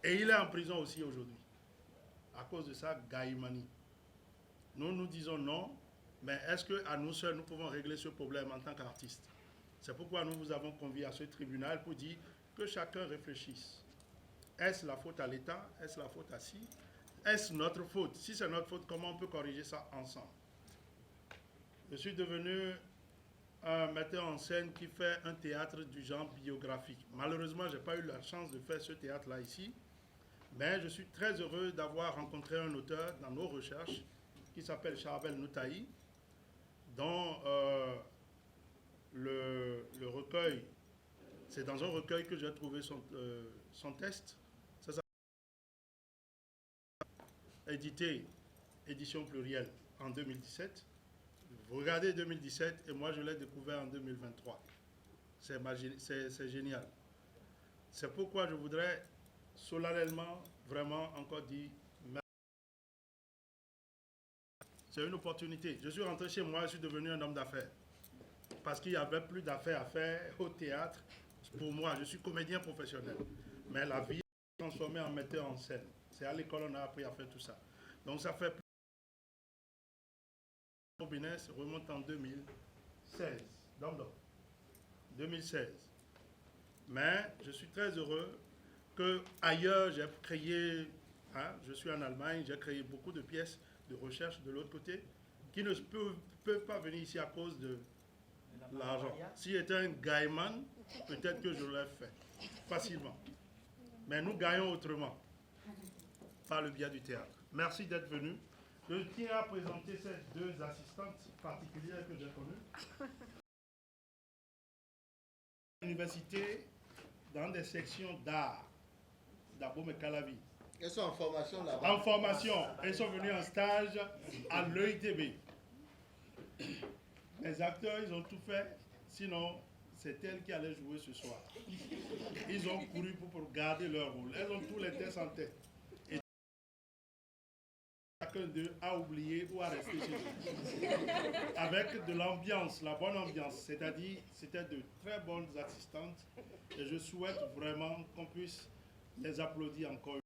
Et il est en prison aussi aujourd'hui. À cause de ça, gaïmanie. Nous, nous disons non, mais est-ce qu'à nous seuls, nous pouvons régler ce problème en tant qu'artistes? C'est pourquoi nous vous avons conviés à ce tribunal pour dire que chacun réfléchisse. Est-ce la faute à l'État? Est-ce la faute à qui? Est-ce notre faute? Si c'est notre faute, comment on peut corriger ça ensemble? Je suis devenu un metteur en scène qui fait un théâtre du genre biographique. Malheureusement, je n'ai pas eu la chance de faire ce théâtre-là ici, mais je suis très heureux d'avoir rencontré un auteur dans nos recherches qui s'appelle Charbel Noutaï, dont le recueil, c'est dans un recueil que j'ai trouvé son texte. Ça s'appelle édité, édition plurielle, en 2017. Vous regardez 2017 et moi je l'ai découvert en 2023. C'est génial. C'est pourquoi je voudrais solennellement, vraiment encore dire merci. C'est une opportunité. Je suis rentré chez moi, je suis devenu un homme d'affaires. Parce qu'il n'y avait plus d'affaires à faire au théâtre. Pour moi, je suis comédien professionnel. Mais la vie est transformée en metteur en scène. C'est à l'école qu'on a appris à faire tout ça. Donc ça fait plus. Au Bénin remonte en 2016. 2016. Mais je suis très heureux qu'ailleurs, j'ai créé, je suis en Allemagne, j'ai créé beaucoup de pièces de recherche de l'autre côté qui ne peuvent pas venir ici à cause de l'argent. Si j'étais un gaiman, peut-être que je l'aurais fait facilement. Mais nous gagnons autrement, par le biais du théâtre. Merci d'être venu. Je tiens à présenter ces 2 assistantes particulières que j'ai connues. L'université, dans des sections d'art, d'Abomey Calavi. Elles sont en formation là-bas. En formation. Elles sont venues en stage à l'EITB. Les acteurs, ils ont tout fait. Sinon, c'est elles qui allaient jouer ce soir. Ils ont couru pour garder leur rôle. Elles ont tous les tests en tête. Et chacun d'eux a oublié ou a resté chez eux. Avec de l'ambiance, la bonne ambiance. C'est-à-dire, c'était de très bonnes assistantes. Et je souhaite vraiment qu'on puisse les applaudir encore.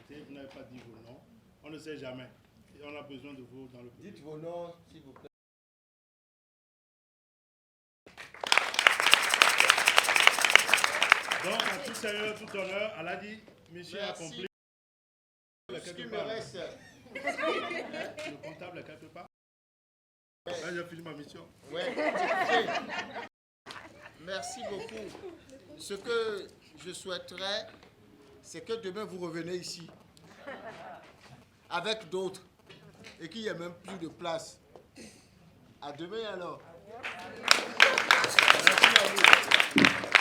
Vous n'avez pas dit vos noms. On ne sait jamais. Et on a besoin de vous dans le public. Dites vos noms, s'il vous plaît. Donc, à tout sérieux, tout honneur, elle a dit, monsieur a accompli. Ce qui me reste. Le comptable est quelque part. Là, j'ai fini ma mission. Oui. Merci beaucoup. Ce que je souhaiterais, c'est que demain vous revenez ici avec d'autres et qu'il n'y ait même plus de place. À demain alors. Merci à vous.